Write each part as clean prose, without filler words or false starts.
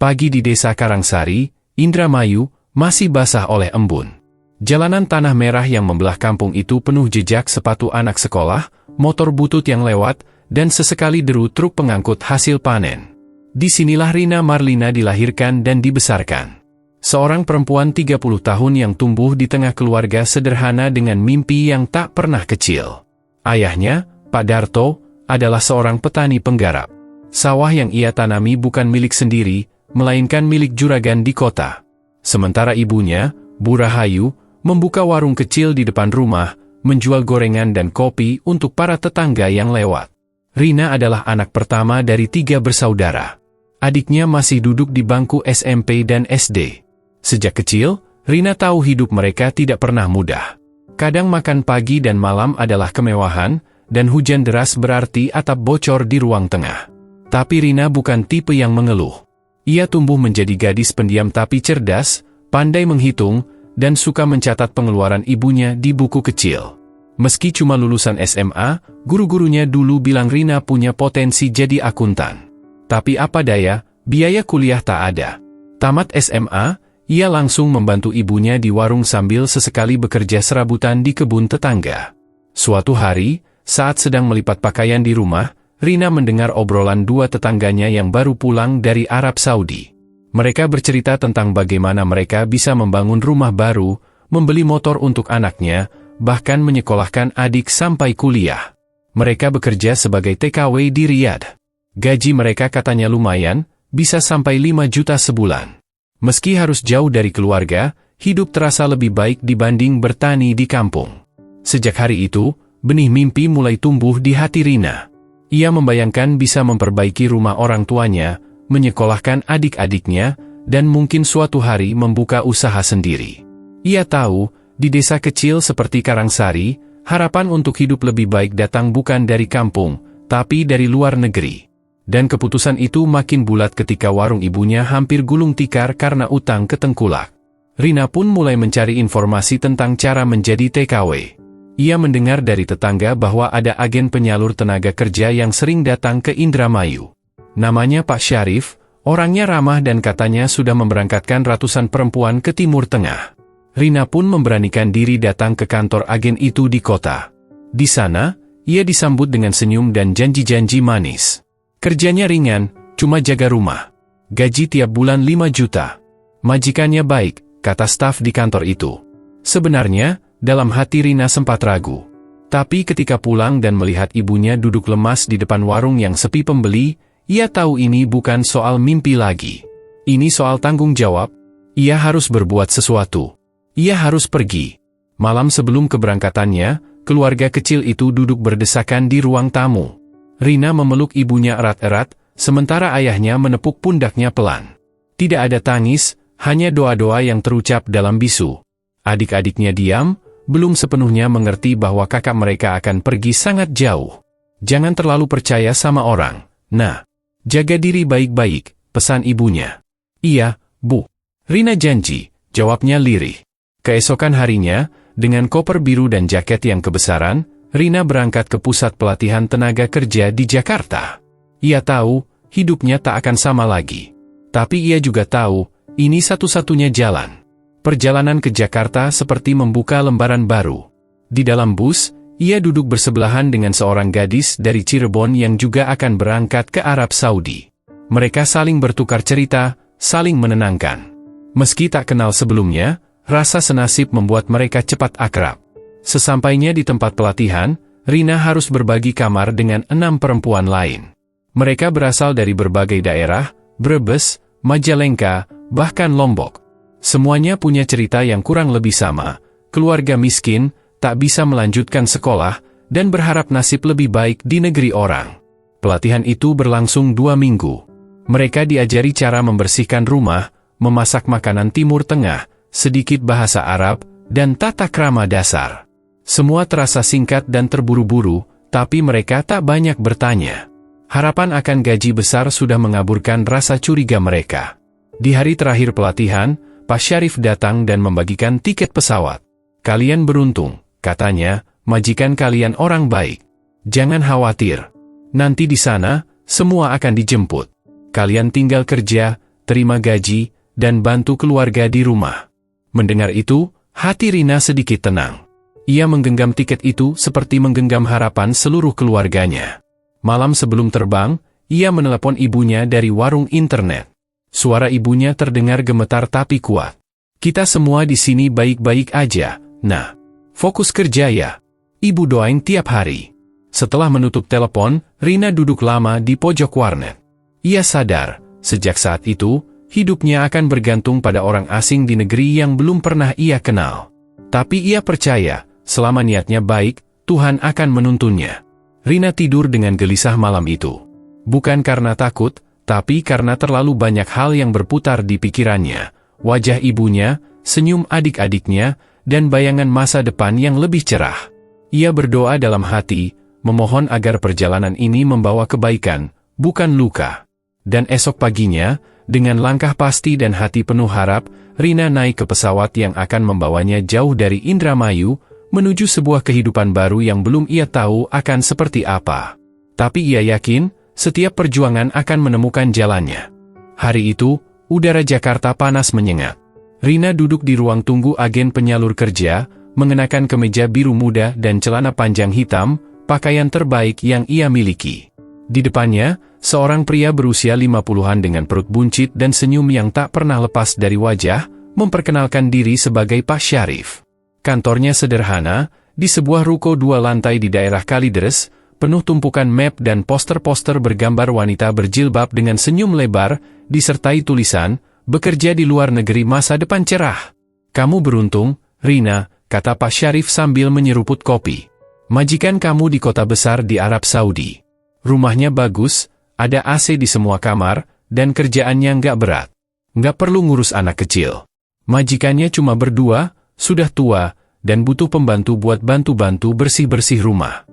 Pagi di desa Karangsari, Indramayu, masih basah oleh embun. Jalanan tanah merah yang membelah kampung itu penuh jejak sepatu anak sekolah, motor butut yang lewat, dan sesekali deru truk pengangkut hasil panen. Disinilah Rina Marlina dilahirkan dan dibesarkan. Seorang perempuan 30 tahun yang tumbuh di tengah keluarga sederhana dengan mimpi yang tak pernah kecil. Ayahnya, Pak Darto, adalah seorang petani penggarap. Sawah yang ia tanami bukan milik sendiri, melainkan milik juragan di kota. Sementara ibunya, Bu Rahayu, membuka warung kecil di depan rumah, menjual gorengan dan kopi untuk para tetangga yang lewat. Rina adalah anak pertama dari 3 bersaudara. Adiknya masih duduk di bangku SMP dan SD. Sejak kecil, Rina tahu hidup mereka tidak pernah mudah. Kadang makan pagi dan malam adalah kemewahan, dan hujan deras berarti atap bocor di ruang tengah. Tapi Rina bukan tipe yang mengeluh. Ia tumbuh menjadi gadis pendiam tapi cerdas, pandai menghitung, dan suka mencatat pengeluaran ibunya di buku kecil. Meski cuma lulusan SMA, guru-gurunya dulu bilang Rina punya potensi jadi akuntan. Tapi apa daya, biaya kuliah tak ada. Tamat SMA, ia langsung membantu ibunya di warung sambil sesekali bekerja serabutan di kebun tetangga. Suatu hari, saat sedang melipat pakaian di rumah, Rina mendengar obrolan 2 tetangganya yang baru pulang dari Arab Saudi. Mereka bercerita tentang bagaimana mereka bisa membangun rumah baru, membeli motor untuk anaknya, bahkan menyekolahkan adik sampai kuliah. Mereka bekerja sebagai TKW di Riyadh. Gaji mereka katanya lumayan, bisa sampai 5 juta sebulan. Meski harus jauh dari keluarga, hidup terasa lebih baik dibanding bertani di kampung. Sejak hari itu, benih mimpi mulai tumbuh di hati Rina. Ia membayangkan bisa memperbaiki rumah orang tuanya, menyekolahkan adik-adiknya, dan mungkin suatu hari membuka usaha sendiri. Ia tahu, di desa kecil seperti Karangsari, harapan untuk hidup lebih baik datang bukan dari kampung, tapi dari luar negeri. Dan keputusan itu makin bulat ketika warung ibunya hampir gulung tikar karena utang ke tengkulak. Rina pun mulai mencari informasi tentang cara menjadi TKW. Ia mendengar dari tetangga bahwa ada agen penyalur tenaga kerja yang sering datang ke Indramayu. Namanya Pak Syarif, orangnya ramah dan katanya sudah memberangkatkan ratusan perempuan ke Timur Tengah. Rina pun memberanikan diri datang ke kantor agen itu di kota. Di sana, ia disambut dengan senyum dan janji-janji manis. Kerjanya ringan, cuma jaga rumah. Gaji tiap bulan 5 juta. Majikannya baik, kata staf di kantor itu. Sebenarnya, dalam hati Rina sempat ragu. Tapi ketika pulang dan melihat ibunya duduk lemas di depan warung yang sepi pembeli, ia tahu ini bukan soal mimpi lagi. Ini soal tanggung jawab. Ia harus berbuat sesuatu. Ia harus pergi. Malam sebelum keberangkatannya, keluarga kecil itu duduk berdesakan di ruang tamu. Rina memeluk ibunya erat-erat, sementara ayahnya menepuk pundaknya pelan. Tidak ada tangis, hanya doa-doa yang terucap dalam bisu. Adik-adiknya diam, belum sepenuhnya mengerti bahwa kakak mereka akan pergi sangat jauh. Jangan terlalu percaya sama orang. Nah, jaga diri baik-baik, pesan ibunya. Iya, Bu. Rina janji, jawabnya lirih. Keesokan harinya, dengan koper biru dan jaket yang kebesaran, Rina berangkat ke pusat pelatihan tenaga kerja di Jakarta. Ia tahu, hidupnya tak akan sama lagi. Tapi ia juga tahu, ini satu-satunya jalan. Perjalanan ke Jakarta seperti membuka lembaran baru. Di dalam bus, ia duduk bersebelahan dengan seorang gadis dari Cirebon yang juga akan berangkat ke Arab Saudi. Mereka saling bertukar cerita, saling menenangkan. Meski tak kenal sebelumnya, rasa senasib membuat mereka cepat akrab. Sesampainya di tempat pelatihan, Rina harus berbagi kamar dengan 6 perempuan lain. Mereka berasal dari berbagai daerah, Brebes, Majalengka, bahkan Lombok. Semuanya punya cerita yang kurang lebih sama, keluarga miskin, tak bisa melanjutkan sekolah, dan berharap nasib lebih baik di negeri orang. Pelatihan itu berlangsung 2 minggu. Mereka diajari cara membersihkan rumah, memasak makanan Timur Tengah, sedikit bahasa Arab, dan tata krama dasar. Semua terasa singkat dan terburu-buru, tapi mereka tak banyak bertanya. Harapan akan gaji besar sudah mengaburkan rasa curiga mereka. Di hari terakhir pelatihan, Pak Syarif datang dan membagikan tiket pesawat. Kalian beruntung, katanya, majikan kalian orang baik. Jangan khawatir. Nanti di sana, semua akan dijemput. Kalian tinggal kerja, terima gaji, dan bantu keluarga di rumah. Mendengar itu, hati Rina sedikit tenang. Ia menggenggam tiket itu seperti menggenggam harapan seluruh keluarganya. Malam sebelum terbang, ia menelepon ibunya dari warung internet. Suara ibunya terdengar gemetar tapi kuat. "Kita semua di sini baik-baik aja, Nah. Fokus kerja ya. Ibu doain tiap hari." Setelah menutup telepon, Rina duduk lama di pojok warnet. Ia sadar, sejak saat itu, hidupnya akan bergantung pada orang asing di negeri yang belum pernah ia kenal. Tapi ia percaya, selama niatnya baik, Tuhan akan menuntunnya. Rina tidur dengan gelisah malam itu. Bukan karena takut, tapi karena terlalu banyak hal yang berputar di pikirannya. Wajah ibunya, senyum adik-adiknya, dan bayangan masa depan yang lebih cerah. Ia berdoa dalam hati, memohon agar perjalanan ini membawa kebaikan, bukan luka. Dan esok paginya, dengan langkah pasti dan hati penuh harap, Rina naik ke pesawat yang akan membawanya jauh dari Indramayu, menuju sebuah kehidupan baru yang belum ia tahu akan seperti apa. Tapi ia yakin, setiap perjuangan akan menemukan jalannya. Hari itu, udara Jakarta panas menyengat. Rina duduk di ruang tunggu agen penyalur kerja, mengenakan kemeja biru muda dan celana panjang hitam, pakaian terbaik yang ia miliki. Di depannya, seorang pria berusia 50-an dengan perut buncit dan senyum yang tak pernah lepas dari wajah, memperkenalkan diri sebagai Pak Syarif. Kantornya sederhana, di sebuah ruko 2 lantai di daerah Kalideres, penuh tumpukan map dan poster-poster bergambar wanita berjilbab dengan senyum lebar, disertai tulisan, "Bekerja di luar negeri masa depan cerah." "Kamu beruntung, Rina," kata Pak Syarif sambil menyeruput kopi. "Majikan kamu di kota besar di Arab Saudi. Rumahnya bagus, ada AC di semua kamar, dan kerjaannya nggak berat. Nggak perlu ngurus anak kecil. Majikannya cuma berdua, sudah tua, dan butuh pembantu buat bantu-bantu bersih-bersih rumah."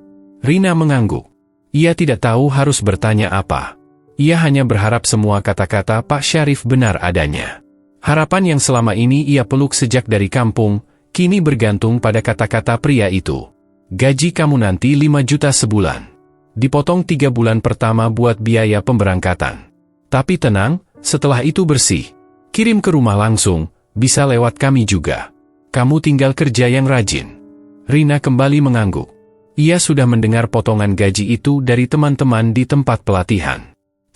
Rina mengangguk. Ia tidak tahu harus bertanya apa. Ia hanya berharap semua kata-kata Pak Syarif benar adanya. Harapan yang selama ini ia peluk sejak dari kampung, kini bergantung pada kata-kata pria itu. "Gaji kamu nanti 5 juta sebulan. Dipotong 3 bulan pertama buat biaya pemberangkatan. Tapi tenang, setelah itu bersih. Kirim ke rumah langsung, bisa lewat kami juga. Kamu tinggal kerja yang rajin." Rina kembali mengangguk. Ia sudah mendengar potongan gaji itu dari teman-teman di tempat pelatihan.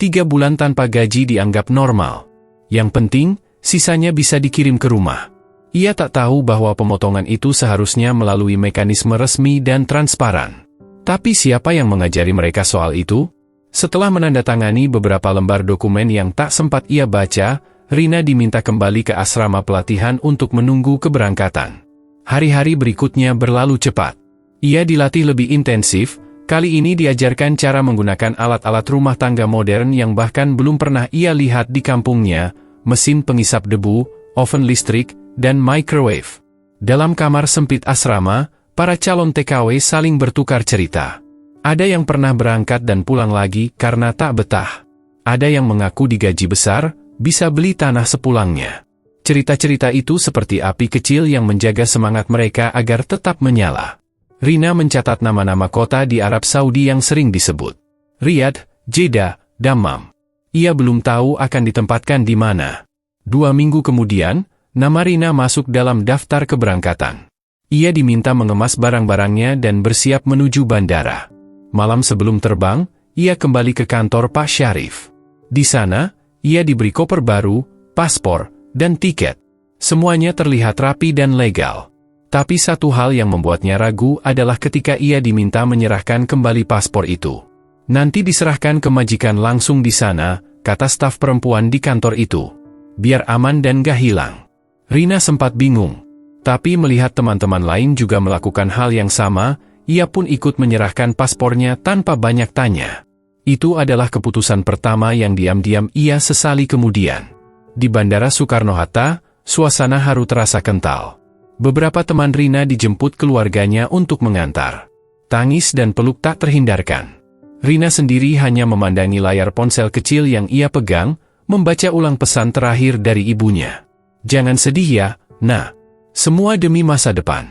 3 bulan tanpa gaji dianggap normal. Yang penting, sisanya bisa dikirim ke rumah. Ia tak tahu bahwa pemotongan itu seharusnya melalui mekanisme resmi dan transparan. Tapi siapa yang mengajari mereka soal itu? Setelah menandatangani beberapa lembar dokumen yang tak sempat ia baca, Rina diminta kembali ke asrama pelatihan untuk menunggu keberangkatan. Hari-hari berikutnya berlalu cepat. Ia dilatih lebih intensif, kali ini diajarkan cara menggunakan alat-alat rumah tangga modern yang bahkan belum pernah ia lihat di kampungnya, mesin pengisap debu, oven listrik, dan microwave. Dalam kamar sempit asrama, para calon TKW saling bertukar cerita. Ada yang pernah berangkat dan pulang lagi karena tak betah. Ada yang mengaku digaji besar, bisa beli tanah sepulangnya. Cerita-cerita itu seperti api kecil yang menjaga semangat mereka agar tetap menyala. Rina mencatat nama-nama kota di Arab Saudi yang sering disebut. Riyadh, Jeddah, Dammam. Ia belum tahu akan ditempatkan di mana. 2 minggu kemudian, nama Rina masuk dalam daftar keberangkatan. Ia diminta mengemas barang-barangnya dan bersiap menuju bandara. Malam sebelum terbang, ia kembali ke kantor Pak Syarif. Di sana, ia diberi koper baru, paspor, dan tiket. Semuanya terlihat rapi dan legal. Tapi satu hal yang membuatnya ragu adalah ketika ia diminta menyerahkan kembali paspor itu. "Nanti diserahkan ke majikan langsung di sana," kata staf perempuan di kantor itu. "Biar aman dan gak hilang." Rina sempat bingung. Tapi melihat teman-teman lain juga melakukan hal yang sama, ia pun ikut menyerahkan paspornya tanpa banyak tanya. Itu adalah keputusan pertama yang diam-diam ia sesali kemudian. Di Bandara Soekarno-Hatta, suasana haru terasa kental. Beberapa teman Rina dijemput keluarganya untuk mengantar. Tangis dan peluk tak terhindarkan. Rina sendiri hanya memandangi layar ponsel kecil yang ia pegang, membaca ulang pesan terakhir dari ibunya. "Jangan sedih ya, Nak. Semua demi masa depan.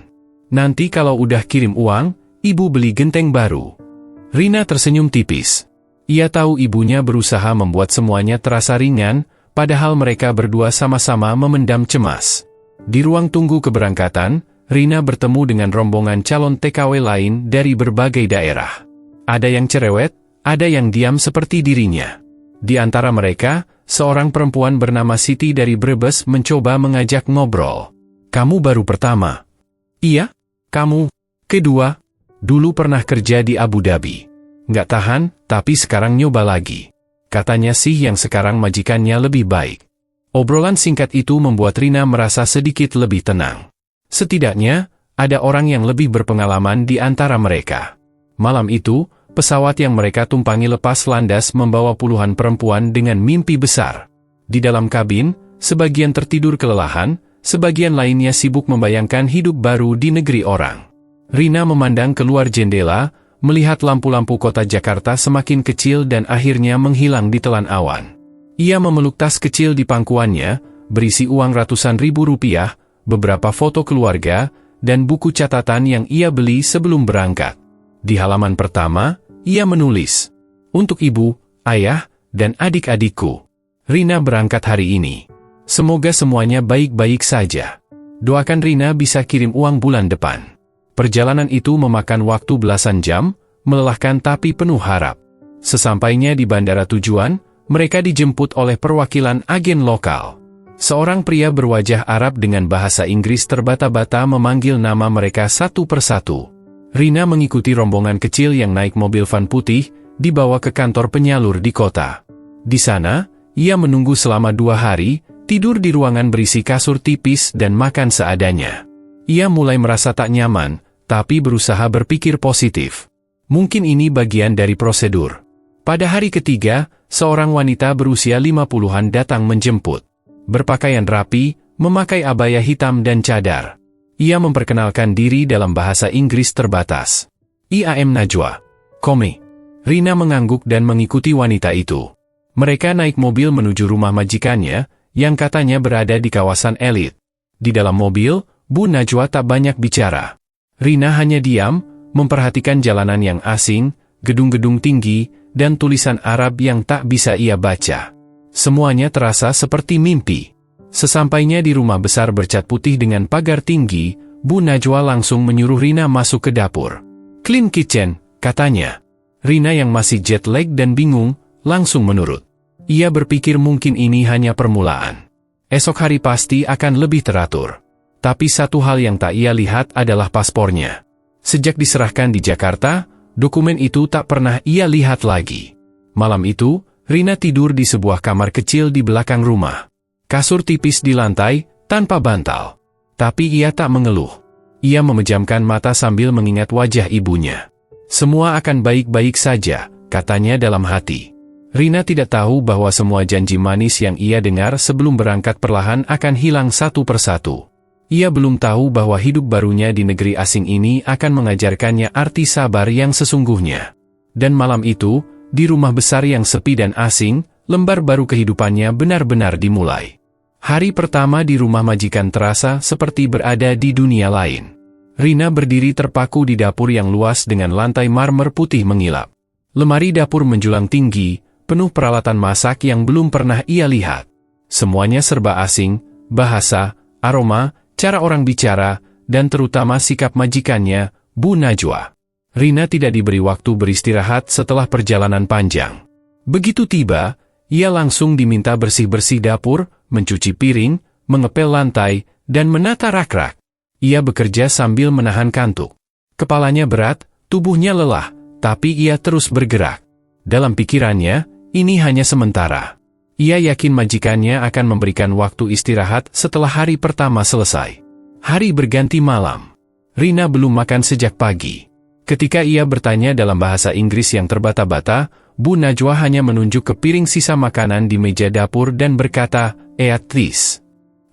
Nanti kalau udah kirim uang, ibu beli genteng baru." Rina tersenyum tipis. Ia tahu ibunya berusaha membuat semuanya terasa ringan, padahal mereka berdua sama-sama memendam cemas. Di ruang tunggu keberangkatan, Rina bertemu dengan rombongan calon TKW lain dari berbagai daerah. Ada yang cerewet, ada yang diam seperti dirinya. Di antara mereka, seorang perempuan bernama Siti dari Brebes mencoba mengajak ngobrol. "Kamu baru pertama?" "Iya." "Kamu kedua?" "Dulu pernah kerja di Abu Dhabi. Nggak tahan, tapi sekarang nyoba lagi." Katanya sih yang sekarang majikannya lebih baik. Obrolan singkat itu membuat Rina merasa sedikit lebih tenang. Setidaknya, ada orang yang lebih berpengalaman di antara mereka. Malam itu, pesawat yang mereka tumpangi lepas landas membawa puluhan perempuan dengan mimpi besar. Di dalam kabin, sebagian tertidur kelelahan, sebagian lainnya sibuk membayangkan hidup baru di negeri orang. Rina memandang keluar jendela, melihat lampu-lampu kota Jakarta semakin kecil dan akhirnya menghilang di telan awan. Ia memeluk tas kecil di pangkuannya, berisi uang ratusan ribu rupiah, beberapa foto keluarga, dan buku catatan yang ia beli sebelum berangkat. Di halaman pertama, ia menulis, "Untuk ibu, ayah, dan adik-adikku. Rina berangkat hari ini. Semoga semuanya baik-baik saja. Doakan Rina bisa kirim uang bulan depan." Perjalanan itu memakan waktu belasan jam, melelahkan tapi penuh harap. Sesampainya di bandara tujuan, mereka dijemput oleh perwakilan agen lokal. Seorang pria berwajah Arab dengan bahasa Inggris terbata-bata memanggil nama mereka satu persatu. Rina mengikuti rombongan kecil yang naik mobil van putih, dibawa ke kantor penyalur di kota. Di sana, ia menunggu selama 2 hari, tidur di ruangan berisi kasur tipis dan makan seadanya. Ia mulai merasa tak nyaman, tapi berusaha berpikir positif. Mungkin ini bagian dari prosedur. Pada hari ketiga, seorang wanita berusia 50-an datang menjemput. Berpakaian rapi, memakai abaya hitam dan cadar. Ia memperkenalkan diri dalam bahasa Inggris terbatas. "I am Najwa. Kome." Rina mengangguk dan mengikuti wanita itu. Mereka naik mobil menuju rumah majikannya, yang katanya berada di kawasan elit. Di dalam mobil, Bu Najwa tak banyak bicara. Rina hanya diam, memperhatikan jalanan yang asing, gedung-gedung tinggi, dan tulisan Arab yang tak bisa ia baca. Semuanya terasa seperti mimpi. Sesampainya di rumah besar bercat putih dengan pagar tinggi, Bu Najwa langsung menyuruh Rina masuk ke dapur. "Clean kitchen," katanya. Rina yang masih jet lag dan bingung, langsung menurut. Ia berpikir mungkin ini hanya permulaan. Esok hari pasti akan lebih teratur. Tapi satu hal yang tak ia lihat adalah paspornya. Sejak diserahkan di Jakarta, dokumen itu tak pernah ia lihat lagi. Malam itu, Rina tidur di sebuah kamar kecil di belakang rumah. Kasur tipis di lantai, tanpa bantal. Tapi ia tak mengeluh. Ia memejamkan mata sambil mengingat wajah ibunya. "Semua akan baik-baik saja," katanya dalam hati. Rina tidak tahu bahwa semua janji manis yang ia dengar sebelum berangkat perlahan akan hilang satu persatu. Ia belum tahu bahwa hidup barunya di negeri asing ini akan mengajarkannya arti sabar yang sesungguhnya. Dan malam itu, di rumah besar yang sepi dan asing, lembar baru kehidupannya benar-benar dimulai. Hari pertama di rumah majikan terasa seperti berada di dunia lain. Rina berdiri terpaku di dapur yang luas dengan lantai marmer putih mengilap. Lemari dapur menjulang tinggi, penuh peralatan masak yang belum pernah ia lihat. Semuanya serba asing, bahasa, aroma, cara orang bicara, dan terutama sikap majikannya, Bu Najwa. Rina tidak diberi waktu beristirahat setelah perjalanan panjang. Begitu tiba, ia langsung diminta bersih-bersih dapur, mencuci piring, mengepel lantai, dan menata rak-rak. Ia bekerja sambil menahan kantuk. Kepalanya berat, tubuhnya lelah, tapi ia terus bergerak. Dalam pikirannya, ini hanya sementara. Ia yakin majikannya akan memberikan waktu istirahat setelah hari pertama selesai. Hari berganti malam. Rina belum makan sejak pagi. Ketika ia bertanya dalam bahasa Inggris yang terbata-bata, Bu Najwa hanya menunjuk ke piring sisa makanan di meja dapur dan berkata, "Eat this."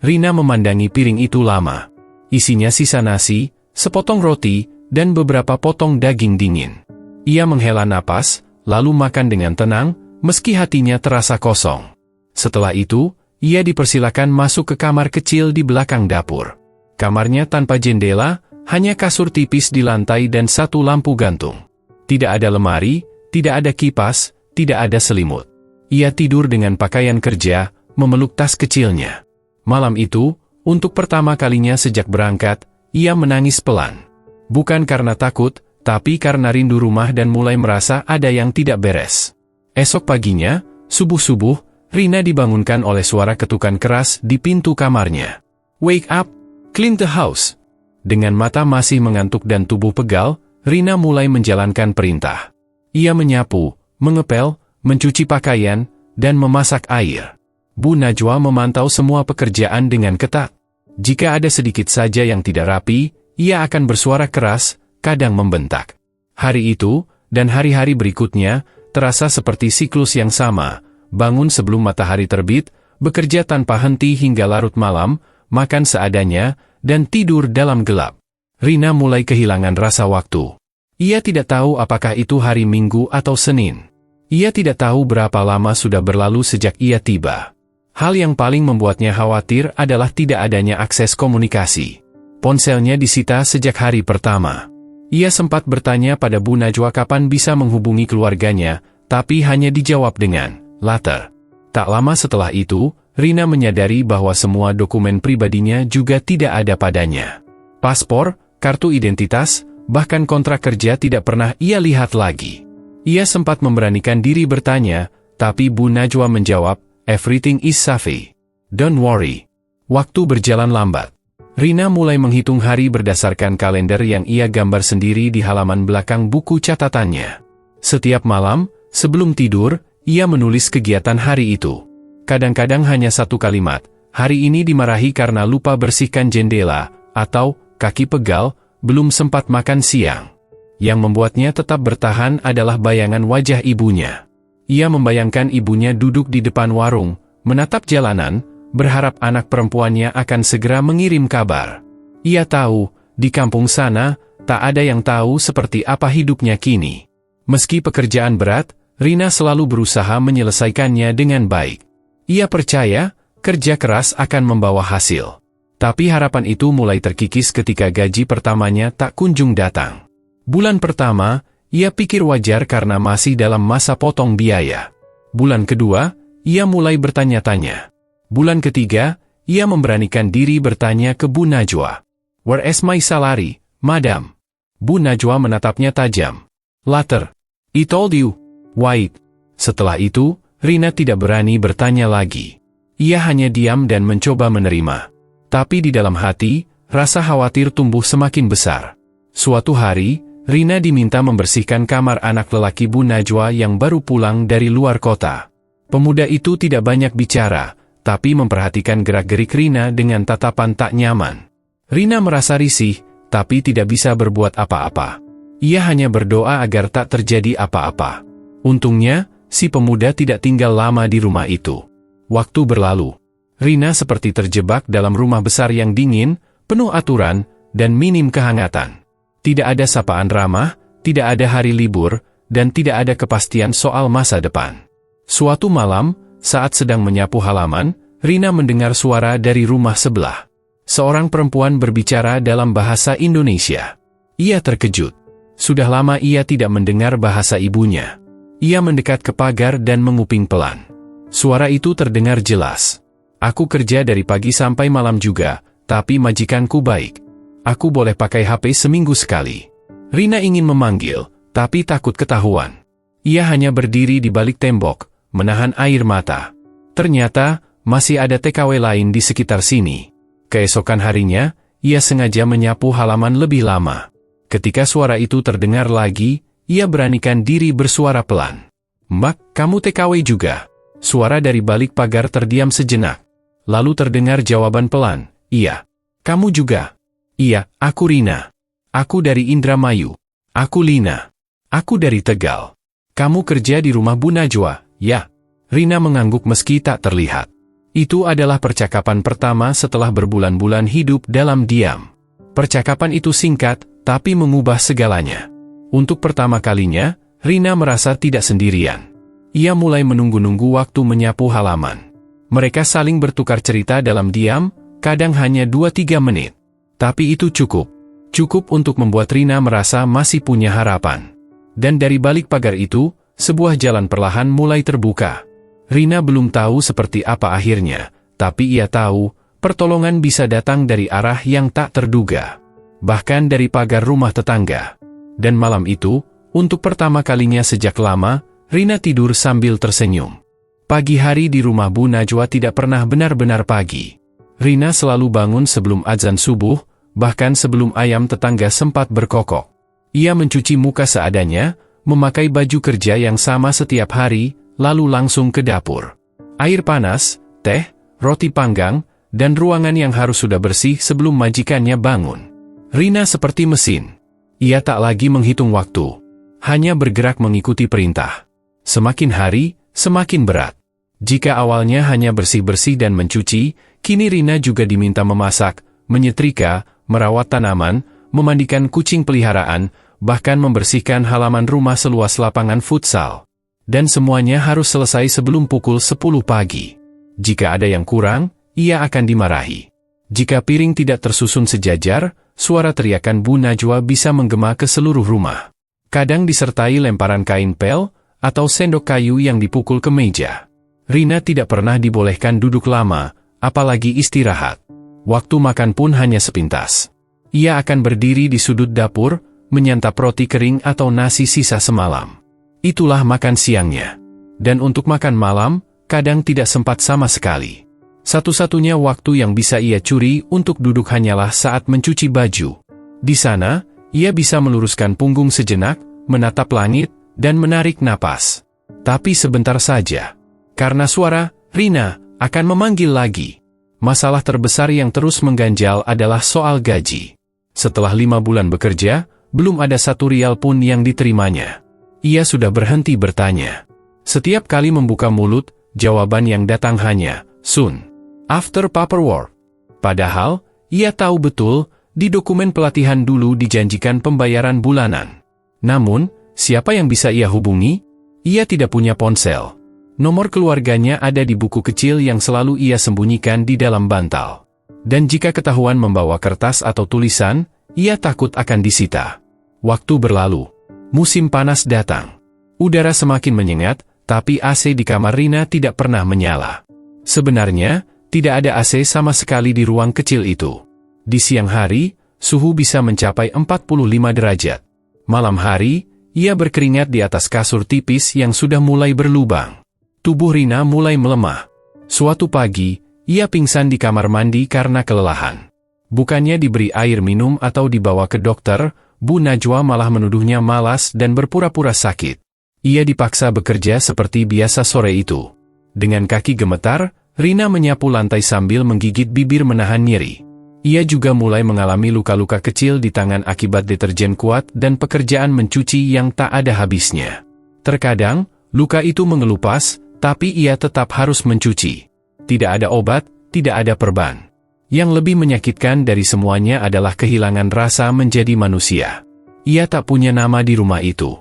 Rina memandangi piring itu lama. Isinya sisa nasi, sepotong roti, dan beberapa potong daging dingin. Ia menghela napas, lalu makan dengan tenang, meski hatinya terasa kosong. Setelah itu, ia dipersilakan masuk ke kamar kecil di belakang dapur. Kamarnya tanpa jendela, hanya kasur tipis di lantai dan satu lampu gantung. Tidak ada lemari, tidak ada kipas, tidak ada selimut. Ia tidur dengan pakaian kerja, memeluk tas kecilnya. Malam itu, untuk pertama kalinya sejak berangkat, ia menangis pelan. Bukan karena takut, tapi karena rindu rumah dan mulai merasa ada yang tidak beres. Esok paginya, subuh-subuh, Rina dibangunkan oleh suara ketukan keras di pintu kamarnya. "Wake up! Clean the house!" Dengan mata masih mengantuk dan tubuh pegal, Rina mulai menjalankan perintah. Ia menyapu, mengepel, mencuci pakaian, dan memasak air. Bu Najwa memantau semua pekerjaan dengan ketat. Jika ada sedikit saja yang tidak rapi, ia akan bersuara keras, kadang membentak. Hari itu, dan hari-hari berikutnya, terasa seperti siklus yang sama. Bangun sebelum matahari terbit, bekerja tanpa henti hingga larut malam, makan seadanya, dan tidur dalam gelap. Rina mulai kehilangan rasa waktu. Ia tidak tahu apakah itu hari Minggu atau Senin. Ia tidak tahu berapa lama sudah berlalu sejak ia tiba. Hal yang paling membuatnya khawatir adalah tidak adanya akses komunikasi. Ponselnya disita sejak hari pertama. Ia sempat bertanya pada Bu Najwa kapan bisa menghubungi keluarganya, tapi hanya dijawab dengan "later". Tak lama setelah itu, Rina menyadari bahwa semua dokumen pribadinya juga tidak ada padanya. Paspor, kartu identitas, bahkan kontrak kerja tidak pernah ia lihat lagi. Ia sempat memberanikan diri bertanya, tapi Bu Najwa menjawab, "Everything is safe. Don't worry." Waktu berjalan lambat. Rina mulai menghitung hari berdasarkan kalender yang ia gambar sendiri di halaman belakang buku catatannya. Setiap malam, sebelum tidur, ia menulis kegiatan hari itu. Kadang-kadang hanya satu kalimat, "Hari ini dimarahi karena lupa bersihkan jendela," atau "kaki pegal, belum sempat makan siang." Yang membuatnya tetap bertahan adalah bayangan wajah ibunya. Ia membayangkan ibunya duduk di depan warung, menatap jalanan, berharap anak perempuannya akan segera mengirim kabar. Ia tahu, di kampung sana, tak ada yang tahu seperti apa hidupnya kini. Meski pekerjaan berat, Rina selalu berusaha menyelesaikannya dengan baik. Ia percaya, kerja keras akan membawa hasil. Tapi harapan itu mulai terkikis ketika gaji pertamanya tak kunjung datang. Bulan pertama, ia pikir wajar karena masih dalam masa potong biaya. Bulan kedua, ia mulai bertanya-tanya. Bulan ketiga, ia memberanikan diri bertanya ke Bu Najwa. "Where is my salary, madam?" Bu Najwa menatapnya tajam. "Later. I told you. Wait." Setelah itu, Rina tidak berani bertanya lagi. Ia hanya diam dan mencoba menerima. Tapi di dalam hati, rasa khawatir tumbuh semakin besar. Suatu hari, Rina diminta membersihkan kamar anak lelaki Bu Najwa yang baru pulang dari luar kota. Pemuda itu tidak banyak bicara, tapi memperhatikan gerak-gerik Rina dengan tatapan tak nyaman. Rina merasa risih, tapi tidak bisa berbuat apa-apa. Ia hanya berdoa agar tak terjadi apa-apa. Untungnya, si pemuda tidak tinggal lama di rumah itu. Waktu berlalu. Rina seperti terjebak dalam rumah besar yang dingin, penuh aturan, dan minim kehangatan. Tidak ada sapaan ramah, tidak ada hari libur, dan tidak ada kepastian soal masa depan. Suatu malam, saat sedang menyapu halaman, Rina mendengar suara dari rumah sebelah. Seorang perempuan berbicara dalam bahasa Indonesia. Ia terkejut. Sudah lama ia tidak mendengar bahasa ibunya. Ia mendekat ke pagar dan menguping pelan. Suara itu terdengar jelas. "Aku kerja dari pagi sampai malam juga, tapi majikanku baik. Aku boleh pakai HP seminggu sekali." Rina ingin memanggil, tapi takut ketahuan. Ia hanya berdiri di balik tembok, menahan air mata. Ternyata, masih ada TKW lain di sekitar sini. Keesokan harinya, ia sengaja menyapu halaman lebih lama. Ketika suara itu terdengar lagi, ia beranikan diri bersuara pelan. "Mbak, kamu TKW juga?" Suara dari balik pagar terdiam sejenak. Lalu terdengar jawaban pelan, "Iya." "Kamu juga?" "Iya, aku Rina. Aku dari Indramayu." "Aku Lina. Aku dari Tegal." "Kamu kerja di rumah Bu Najwa?" "Ya." Rina mengangguk meski tak terlihat. Itu adalah percakapan pertama setelah berbulan-bulan hidup dalam diam. Percakapan itu singkat, tapi mengubah segalanya. Untuk pertama kalinya, Rina merasa tidak sendirian. Ia mulai menunggu-nunggu waktu menyapu halaman. Mereka saling bertukar cerita dalam diam, kadang hanya 2-3 menit. Tapi itu cukup. Cukup untuk membuat Rina merasa masih punya harapan. Dan dari balik pagar itu, sebuah jalan perlahan mulai terbuka. Rina belum tahu seperti apa akhirnya, tapi ia tahu, pertolongan bisa datang dari arah yang tak terduga. Bahkan dari pagar rumah tetangga. Dan malam itu, untuk pertama kalinya sejak lama, Rina tidur sambil tersenyum. Pagi hari di rumah Bu Najwa tidak pernah benar-benar pagi. Rina selalu bangun sebelum azan subuh, bahkan sebelum ayam tetangga sempat berkokok. Ia mencuci muka seadanya, memakai baju kerja yang sama setiap hari, lalu langsung ke dapur. Air panas, teh, roti panggang, dan ruangan yang harus sudah bersih sebelum majikannya bangun. Rina seperti mesin. Ia tak lagi menghitung waktu. Hanya bergerak mengikuti perintah. Semakin hari, semakin berat. Jika awalnya hanya bersih-bersih dan mencuci, kini Rina juga diminta memasak, menyetrika, merawat tanaman, memandikan kucing peliharaan, bahkan membersihkan halaman rumah seluas lapangan futsal. Dan semuanya harus selesai sebelum pukul 10 pagi. Jika ada yang kurang, ia akan dimarahi. Jika piring tidak tersusun sejajar, suara teriakan Bu Najwa bisa menggema ke seluruh rumah. Kadang disertai lemparan kain pel, atau sendok kayu yang dipukul ke meja. Rina tidak pernah dibolehkan duduk lama, apalagi istirahat. Waktu makan pun hanya sepintas. Ia akan berdiri di sudut dapur, menyantap roti kering atau nasi sisa semalam. Itulah makan siangnya. Dan untuk makan malam, kadang tidak sempat sama sekali. Satu-satunya waktu yang bisa ia curi untuk duduk hanyalah saat mencuci baju. Di sana, ia bisa meluruskan punggung sejenak, menatap langit, dan menarik napas. Tapi sebentar saja. Karena suara, Rina, akan memanggil lagi. Masalah terbesar yang terus mengganjal adalah soal gaji. Setelah 5 bulan bekerja, belum ada 1 rial pun yang diterimanya. Ia sudah berhenti bertanya. Setiap kali membuka mulut, jawaban yang datang hanya, soon, after paperwork. Padahal, ia tahu betul, di dokumen pelatihan dulu dijanjikan pembayaran bulanan. Namun, siapa yang bisa ia hubungi? Ia tidak punya ponsel. Nomor keluarganya ada di buku kecil yang selalu ia sembunyikan di dalam bantal. Dan jika ketahuan membawa kertas atau tulisan, ia takut akan disita. Waktu berlalu. Musim panas datang. Udara semakin menyengat, tapi AC di kamar Rina tidak pernah menyala. Sebenarnya, tidak ada AC sama sekali di ruang kecil itu. Di siang hari, suhu bisa mencapai 45 derajat. Malam hari, ia berkeringat di atas kasur tipis yang sudah mulai berlubang. Tubuh Rina mulai melemah. Suatu pagi, ia pingsan di kamar mandi karena kelelahan. Bukannya diberi air minum atau dibawa ke dokter, Bu Najwa malah menuduhnya malas dan berpura-pura sakit. Ia dipaksa bekerja seperti biasa sore itu. Dengan kaki gemetar, Rina menyapu lantai sambil menggigit bibir menahan nyeri. Ia juga mulai mengalami luka-luka kecil di tangan akibat deterjen kuat dan pekerjaan mencuci yang tak ada habisnya. Terkadang, luka itu mengelupas, tapi ia tetap harus mencuci. Tidak ada obat, tidak ada perban. Yang lebih menyakitkan dari semuanya adalah kehilangan rasa menjadi manusia. Ia tak punya nama di rumah itu.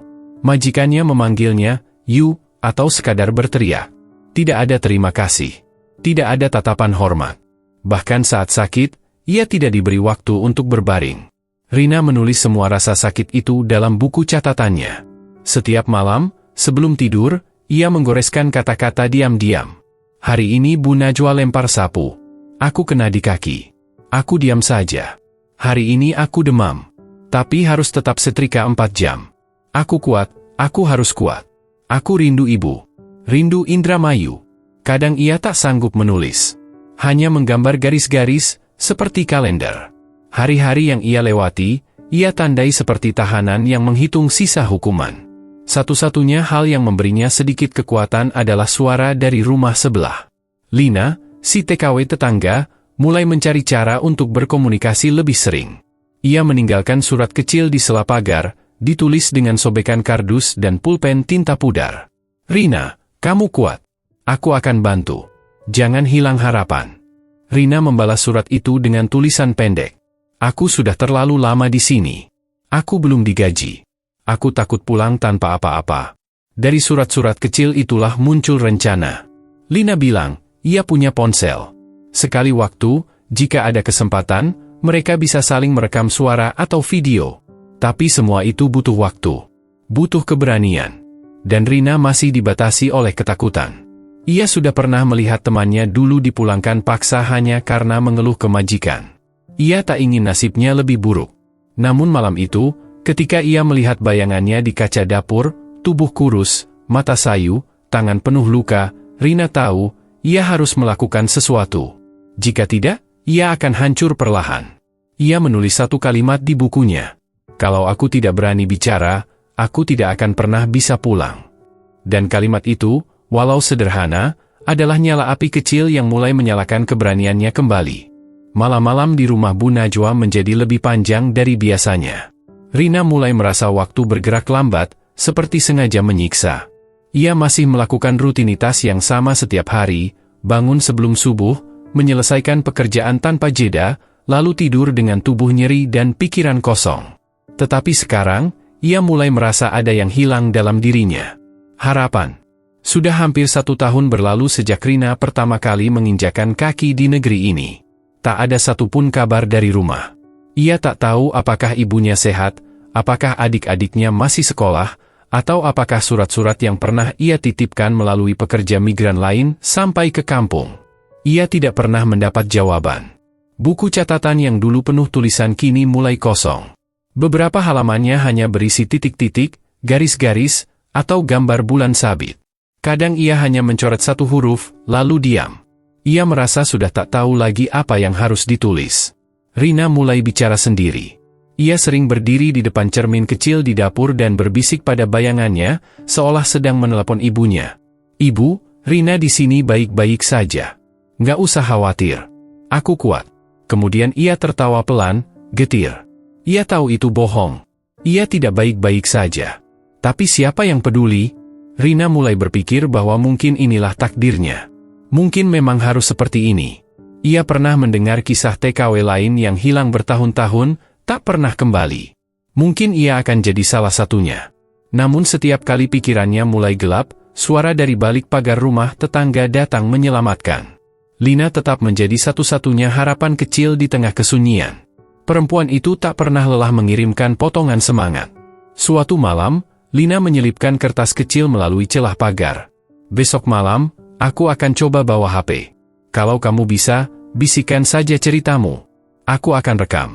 Majikannya memanggilnya, "You," atau sekadar berteriak. Tidak ada terima kasih. Tidak ada tatapan hormat. Bahkan saat sakit, ia tidak diberi waktu untuk berbaring. Rina menulis semua rasa sakit itu dalam buku catatannya. Setiap malam, sebelum tidur, ia menggoreskan kata-kata diam-diam. Hari ini Bu Najwa lempar sapu. Aku kena di kaki. Aku diam saja. Hari ini aku demam. Tapi harus tetap setrika 4 jam. Aku kuat, aku harus kuat. Aku rindu ibu. Rindu Indramayu. Kadang ia tak sanggup menulis. Hanya menggambar garis-garis, seperti kalender. Hari-hari yang ia lewati, ia tandai seperti tahanan yang menghitung sisa hukuman. Satu-satunya hal yang memberinya sedikit kekuatan adalah suara dari rumah sebelah. Lina, si TKW tetangga, mulai mencari cara untuk berkomunikasi lebih sering. Ia meninggalkan surat kecil di sela pagar, ditulis dengan sobekan kardus dan pulpen tinta pudar. Rina, kamu kuat. Aku akan bantu. Jangan hilang harapan. Rina membalas surat itu dengan tulisan pendek. Aku sudah terlalu lama di sini. Aku belum digaji. Aku takut pulang tanpa apa-apa. Dari surat-surat kecil itulah muncul rencana. Lina bilang, ia punya ponsel. Sekali waktu, jika ada kesempatan, mereka bisa saling merekam suara atau video. Tapi semua itu butuh waktu. Butuh keberanian. Dan Rina masih dibatasi oleh ketakutan. Ia sudah pernah melihat temannya dulu dipulangkan paksa hanya karena mengeluh ke majikan. Ia tak ingin nasibnya lebih buruk. Namun malam itu, ketika ia melihat bayangannya di kaca dapur, tubuh kurus, mata sayu, tangan penuh luka, Rina tahu, ia harus melakukan sesuatu. Jika tidak, ia akan hancur perlahan. Ia menulis satu kalimat di bukunya. Kalau aku tidak berani bicara, aku tidak akan pernah bisa pulang. Dan kalimat itu, walau sederhana, adalah nyala api kecil yang mulai menyalakan keberaniannya kembali. Malam-malam di rumah Bu Najwa menjadi lebih panjang dari biasanya. Rina mulai merasa waktu bergerak lambat, seperti sengaja menyiksa. Ia masih melakukan rutinitas yang sama setiap hari, bangun sebelum subuh, menyelesaikan pekerjaan tanpa jeda, lalu tidur dengan tubuh nyeri dan pikiran kosong. Tetapi sekarang, ia mulai merasa ada yang hilang dalam dirinya. Harapan. Sudah hampir 1 tahun berlalu sejak Rina pertama kali menginjakan kaki di negeri ini. Tak ada satupun kabar dari rumah. Ia tak tahu apakah ibunya sehat, apakah adik-adiknya masih sekolah, atau apakah surat-surat yang pernah ia titipkan melalui pekerja migran lain sampai ke kampung. Ia tidak pernah mendapat jawaban. Buku catatan yang dulu penuh tulisan kini mulai kosong. Beberapa halamannya hanya berisi titik-titik, garis-garis, atau gambar bulan sabit. Kadang ia hanya mencoret satu huruf, lalu diam. Ia merasa sudah tak tahu lagi apa yang harus ditulis. Rina mulai bicara sendiri. Ia sering berdiri di depan cermin kecil di dapur dan berbisik pada bayangannya, seolah sedang menelepon ibunya. "Ibu, Rina di sini baik-baik saja. Nggak usah khawatir. Aku kuat." Kemudian ia tertawa pelan, getir. Ia tahu itu bohong. Ia tidak baik-baik saja. Tapi siapa yang peduli? Rina mulai berpikir bahwa mungkin inilah takdirnya. Mungkin memang harus seperti ini. Ia pernah mendengar kisah TKW lain yang hilang bertahun-tahun, tak pernah kembali. Mungkin ia akan jadi salah satunya. Namun setiap kali pikirannya mulai gelap, suara dari balik pagar rumah tetangga datang menyelamatkan. Lina tetap menjadi satu-satunya harapan kecil di tengah kesunyian. Perempuan itu tak pernah lelah mengirimkan potongan semangat. Suatu malam, Lina menyelipkan kertas kecil melalui celah pagar. "Besok malam, aku akan coba bawa HP. Kalau kamu bisa, bisikan saja ceritamu. Aku akan rekam."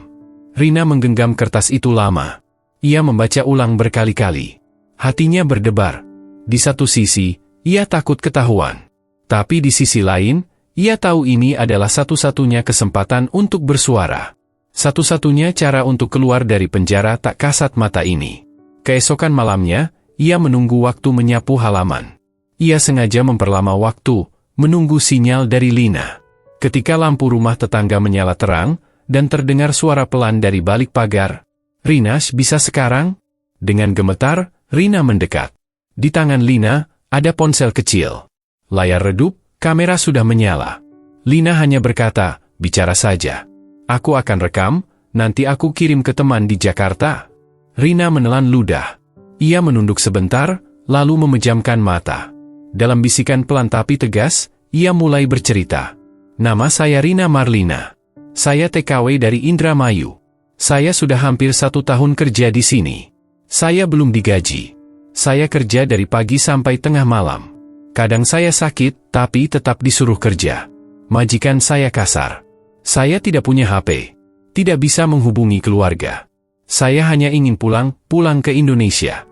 Rina menggenggam kertas itu lama. Ia membaca ulang berkali-kali. Hatinya berdebar. Di satu sisi, ia takut ketahuan. Tapi di sisi lain, ia tahu ini adalah satu-satunya kesempatan untuk bersuara. Satu-satunya cara untuk keluar dari penjara tak kasat mata ini. Keesokan malamnya, ia menunggu waktu menyapu halaman. Ia sengaja memperlama waktu, menunggu sinyal dari Lina. Ketika lampu rumah tetangga menyala terang, dan terdengar suara pelan dari balik pagar, "Rina, bisa sekarang?" Dengan gemetar, Rina mendekat. Di tangan Lina, ada ponsel kecil. Layar redup, kamera sudah menyala. Lina hanya berkata, "Bicara saja. Aku akan rekam, nanti aku kirim ke teman di Jakarta." Rina menelan ludah. Ia menunduk sebentar, lalu memejamkan mata. Dalam bisikan pelan tapi tegas, ia mulai bercerita. "Nama saya Rina Marlina. Saya TKW dari Indramayu. Saya sudah hampir 1 tahun kerja di sini. Saya belum digaji. Saya kerja dari pagi sampai tengah malam. Kadang saya sakit, tapi tetap disuruh kerja. Majikan saya kasar. Saya tidak punya HP. Tidak bisa menghubungi keluarga. Saya hanya ingin pulang ke Indonesia."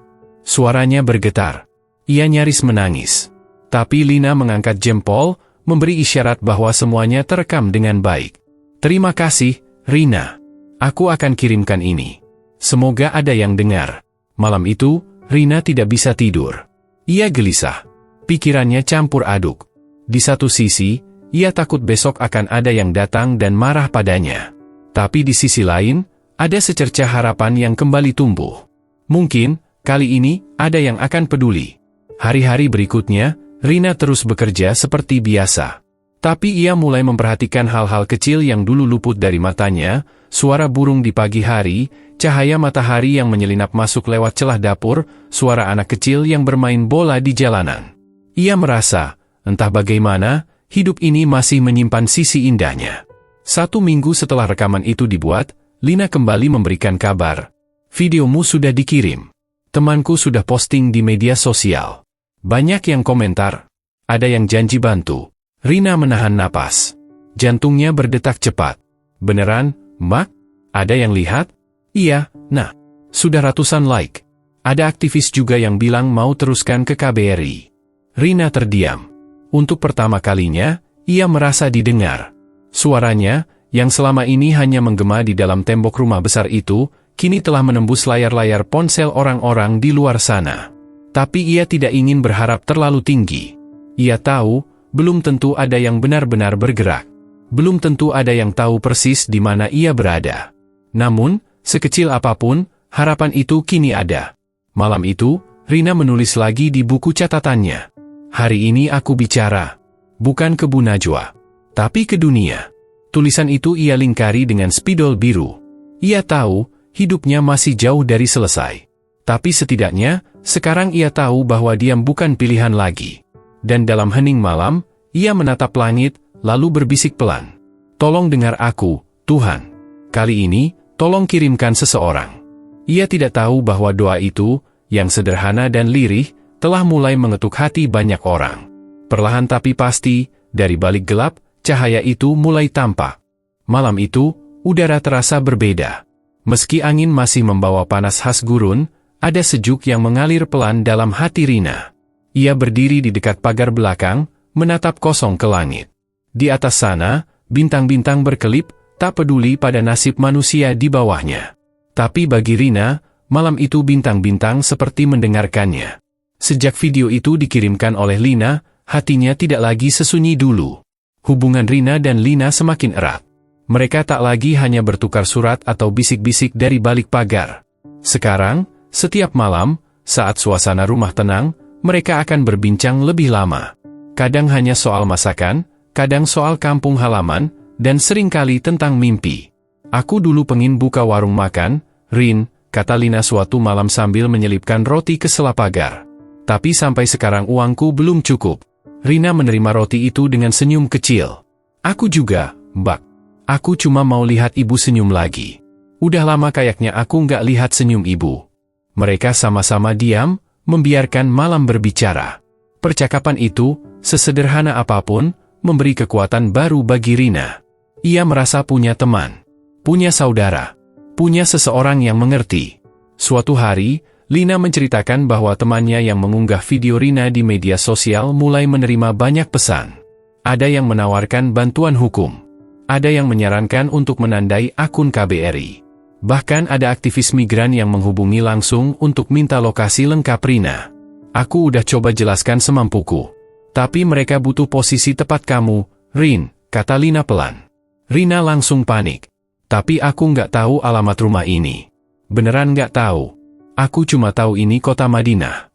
Suaranya bergetar. Ia nyaris menangis. Tapi Lina mengangkat jempol, memberi isyarat bahwa semuanya terekam dengan baik. "Terima kasih, Rina. Aku akan kirimkan ini. Semoga ada yang dengar." Malam itu, Rina tidak bisa tidur. Ia gelisah. Pikirannya campur aduk. Di satu sisi, ia takut besok akan ada yang datang dan marah padanya. Tapi di sisi lain, ada secercah harapan yang kembali tumbuh. Mungkin, kali ini, ada yang akan peduli. Hari-hari berikutnya, Rina terus bekerja seperti biasa. Tapi ia mulai memperhatikan hal-hal kecil yang dulu luput dari matanya, suara burung di pagi hari, cahaya matahari yang menyelinap masuk lewat celah dapur, suara anak kecil yang bermain bola di jalanan. Ia merasa, entah bagaimana, hidup ini masih menyimpan sisi indahnya. 1 minggu setelah rekaman itu dibuat, Lina kembali memberikan kabar. "Videomu sudah dikirim. Temanku sudah posting di media sosial. Banyak yang komentar. Ada yang janji bantu. Rina menahan napas. Jantungnya berdetak cepat. Beneran, Mbak? Ada yang lihat? Iya, nah. Sudah ratusan like. Ada aktivis juga yang bilang mau teruskan ke KBRI. Rina terdiam. Untuk pertama kalinya, ia merasa didengar. Suaranya, yang selama ini hanya menggema di dalam tembok rumah besar itu, kini telah menembus layar-layar ponsel orang-orang di luar sana. Tapi ia tidak ingin berharap terlalu tinggi. Ia tahu, belum tentu ada yang benar-benar bergerak. Belum tentu ada yang tahu persis di mana ia berada. Namun, sekecil apapun, harapan itu kini ada. Malam itu, Rina menulis lagi di buku catatannya. Hari ini aku bicara. Bukan ke Bu Najwa, tapi ke dunia. Tulisan itu ia lingkari dengan spidol biru. Ia tahu, hidupnya masih jauh dari selesai. Tapi setidaknya, sekarang ia tahu bahwa diam bukan pilihan lagi. Dan dalam hening malam, ia menatap langit, lalu berbisik pelan. Tolong dengar aku, Tuhan. Kali ini, tolong kirimkan seseorang. Ia tidak tahu bahwa doa itu, yang sederhana dan lirih, telah mulai mengetuk hati banyak orang. Perlahan tapi pasti, dari balik gelap, cahaya itu mulai tampak. Malam itu, udara terasa berbeda. Meski angin masih membawa panas khas gurun, ada sejuk yang mengalir pelan dalam hati Rina. Ia berdiri di dekat pagar belakang, menatap kosong ke langit. Di atas sana, bintang-bintang berkelip, tak peduli pada nasib manusia di bawahnya. Tapi bagi Rina, malam itu bintang-bintang seperti mendengarkannya. Sejak video itu dikirimkan oleh Lina, hatinya tidak lagi sesunyi dulu. Hubungan Rina dan Lina semakin erat. Mereka tak lagi hanya bertukar surat atau bisik-bisik dari balik pagar. Sekarang, setiap malam, saat suasana rumah tenang, mereka akan berbincang lebih lama. Kadang hanya soal masakan, kadang soal kampung halaman, dan seringkali tentang mimpi. Aku dulu pengin buka warung makan, Rin, kata Lina suatu malam sambil menyelipkan roti ke sela pagar. Tapi sampai sekarang uangku belum cukup. Rina menerima roti itu dengan senyum kecil. Aku juga, Mbak. Aku cuma mau lihat ibu senyum lagi. Udah lama kayaknya aku nggak lihat senyum ibu. Mereka sama-sama diam, membiarkan malam berbicara. Percakapan itu, sesederhana apapun, memberi kekuatan baru bagi Rina. Ia merasa punya teman, punya saudara, punya seseorang yang mengerti. Suatu hari, Lina menceritakan bahwa temannya yang mengunggah video Rina di media sosial mulai menerima banyak pesan. Ada yang menawarkan bantuan hukum. Ada yang menyarankan untuk menandai akun KBRI. Bahkan ada aktivis migran yang menghubungi langsung untuk minta lokasi lengkap Rina. Aku udah coba jelaskan semampuku. Tapi mereka butuh posisi tepat kamu, Rin, kata Lina pelan. Rina langsung panik. Tapi aku nggak tahu alamat rumah ini. Beneran nggak tahu. Aku cuma tahu ini kota Madinah.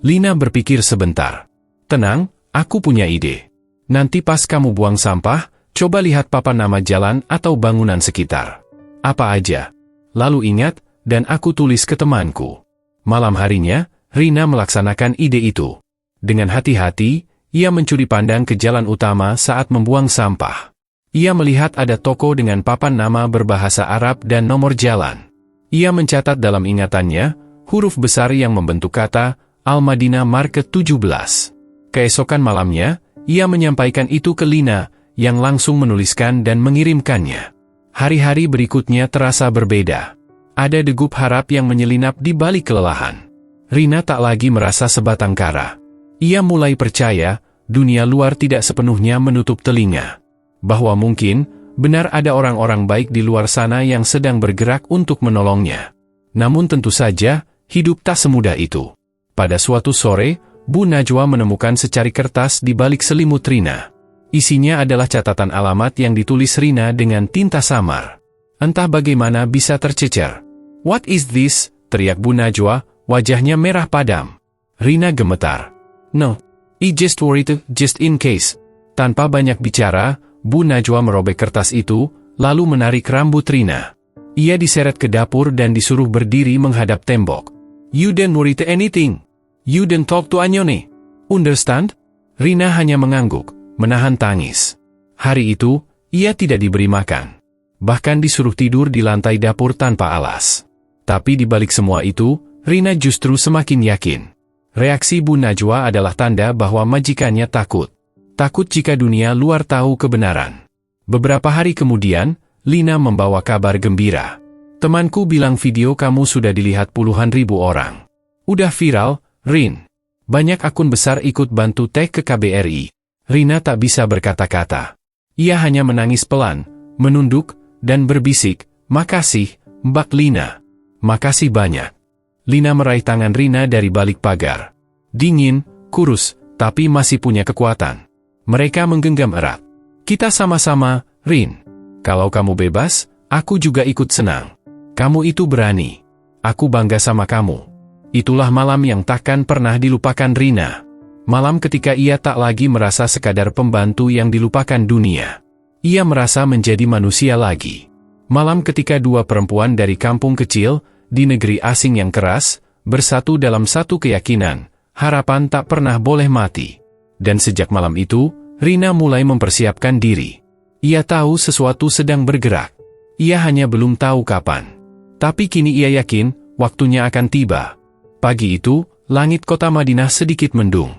Lina berpikir sebentar. Tenang, aku punya ide. Nanti pas kamu buang sampah, coba lihat papan nama jalan atau bangunan sekitar. Apa aja. Lalu ingat, dan aku tulis ke temanku. Malam harinya, Rina melaksanakan ide itu. Dengan hati-hati, ia mencuri pandang ke jalan utama saat membuang sampah. Ia melihat ada toko dengan papan nama berbahasa Arab dan nomor jalan. Ia mencatat dalam ingatannya, huruf besar yang membentuk kata, Al-Madinah Market 17. Keesokan malamnya, ia menyampaikan itu ke Lina, yang langsung menuliskan dan mengirimkannya. Hari-hari berikutnya terasa berbeda. Ada degup harap yang menyelinap di balik kelelahan. Rina tak lagi merasa sebatang kara. Ia mulai percaya, dunia luar tidak sepenuhnya menutup telinga. Bahwa mungkin, benar ada orang-orang baik di luar sana yang sedang bergerak untuk menolongnya. Namun tentu saja, hidup tak semudah itu. Pada suatu sore, Bu Najwa menemukan secari kertas di balik selimut Rina. Isinya adalah catatan alamat yang ditulis Rina dengan tinta samar. Entah bagaimana bisa tercecer. "What is this?" teriak Bu Najwa, wajahnya merah padam. Rina gemetar. "No, I just worried, just in case." Tanpa banyak bicara, Bu Najwa merobek kertas itu, lalu menarik rambut Rina. Ia diseret ke dapur dan disuruh berdiri menghadap tembok. "You don't worry anything. You don't talk to Anyone. Understand?" Rina hanya mengangguk, menahan tangis. Hari itu, ia tidak diberi makan. Bahkan disuruh tidur di lantai dapur tanpa alas. Tapi di balik semua itu, Rina justru semakin yakin. Reaksi Bu Najwa adalah tanda bahwa majikannya takut. Takut jika dunia luar tahu kebenaran. Beberapa hari kemudian, Lina membawa kabar gembira. Temanku bilang video kamu sudah dilihat puluhan ribu orang. Udah viral, Rin. Banyak akun besar ikut bantu tag ke KBRI. Rina tak bisa berkata-kata. Ia hanya menangis pelan, menunduk, dan berbisik, "Makasih, Mbak Lina. Makasih banyak." Lina meraih tangan Rina dari balik pagar. Dingin, kurus, tapi masih punya kekuatan. Mereka menggenggam erat. "Kita sama-sama, Rin. Kalau kamu bebas, aku juga ikut senang. Kamu itu berani. Aku bangga sama kamu." Itulah malam yang takkan pernah dilupakan Rina. Malam ketika ia tak lagi merasa sekadar pembantu yang dilupakan dunia. Ia merasa menjadi manusia lagi. Malam ketika dua perempuan dari kampung kecil, di negeri asing yang keras, bersatu dalam satu keyakinan, harapan tak pernah boleh mati. Dan sejak malam itu, Rina mulai mempersiapkan diri. Ia tahu sesuatu sedang bergerak. Ia hanya belum tahu kapan. Tapi kini ia yakin, waktunya akan tiba. Pagi itu, langit kota Madinah sedikit mendung.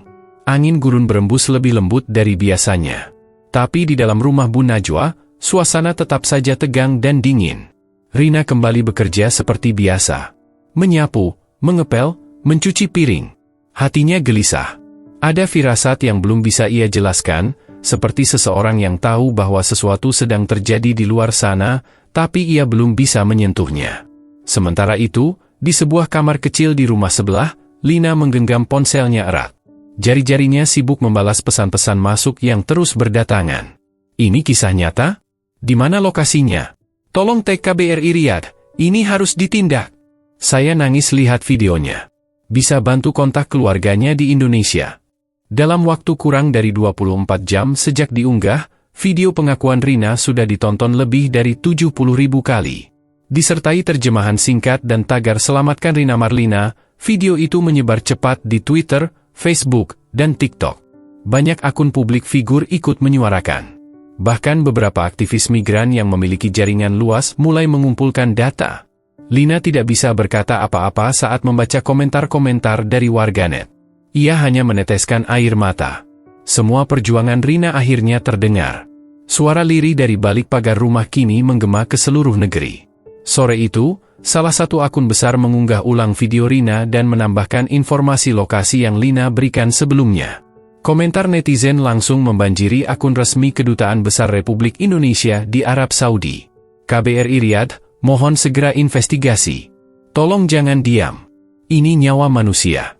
Angin gurun berembus lebih lembut dari biasanya. Tapi di dalam rumah Bu Najwa, suasana tetap saja tegang dan dingin. Rina kembali bekerja seperti biasa. Menyapu, mengepel, mencuci piring. Hatinya gelisah. Ada firasat yang belum bisa ia jelaskan, seperti seseorang yang tahu bahwa sesuatu sedang terjadi di luar sana, tapi ia belum bisa menyentuhnya. Sementara itu, di sebuah kamar kecil di rumah sebelah, Lina menggenggam ponselnya erat. Jari-jarinya sibuk membalas pesan-pesan masuk yang terus berdatangan. Ini kisah nyata? Di mana lokasinya? Tolong tag KBRI Riyadh, ini harus ditindak. Saya nangis lihat videonya. Bisa bantu kontak keluarganya di Indonesia. Dalam waktu kurang dari 24 jam sejak diunggah, video pengakuan Rina sudah ditonton lebih dari 70.000 kali. Disertai terjemahan singkat dan tagar "Selamatkan Rina Marlina", video itu menyebar cepat di Twitter, Facebook, dan TikTok. Banyak akun publik figur ikut menyuarakan. Bahkan beberapa aktivis migran yang memiliki jaringan luas mulai mengumpulkan data. Lina tidak bisa berkata apa-apa saat membaca komentar-komentar dari warganet. Ia hanya meneteskan air mata. Semua perjuangan Rina akhirnya terdengar. Suara lirih dari balik pagar rumah kini menggema ke seluruh negeri. Sore itu, salah satu akun besar mengunggah ulang video Rina dan menambahkan informasi lokasi yang Lina berikan sebelumnya. Komentar netizen langsung membanjiri akun resmi Kedutaan Besar Republik Indonesia di Arab Saudi. KBRI Riyadh, mohon segera investigasi. Tolong jangan diam. Ini nyawa manusia.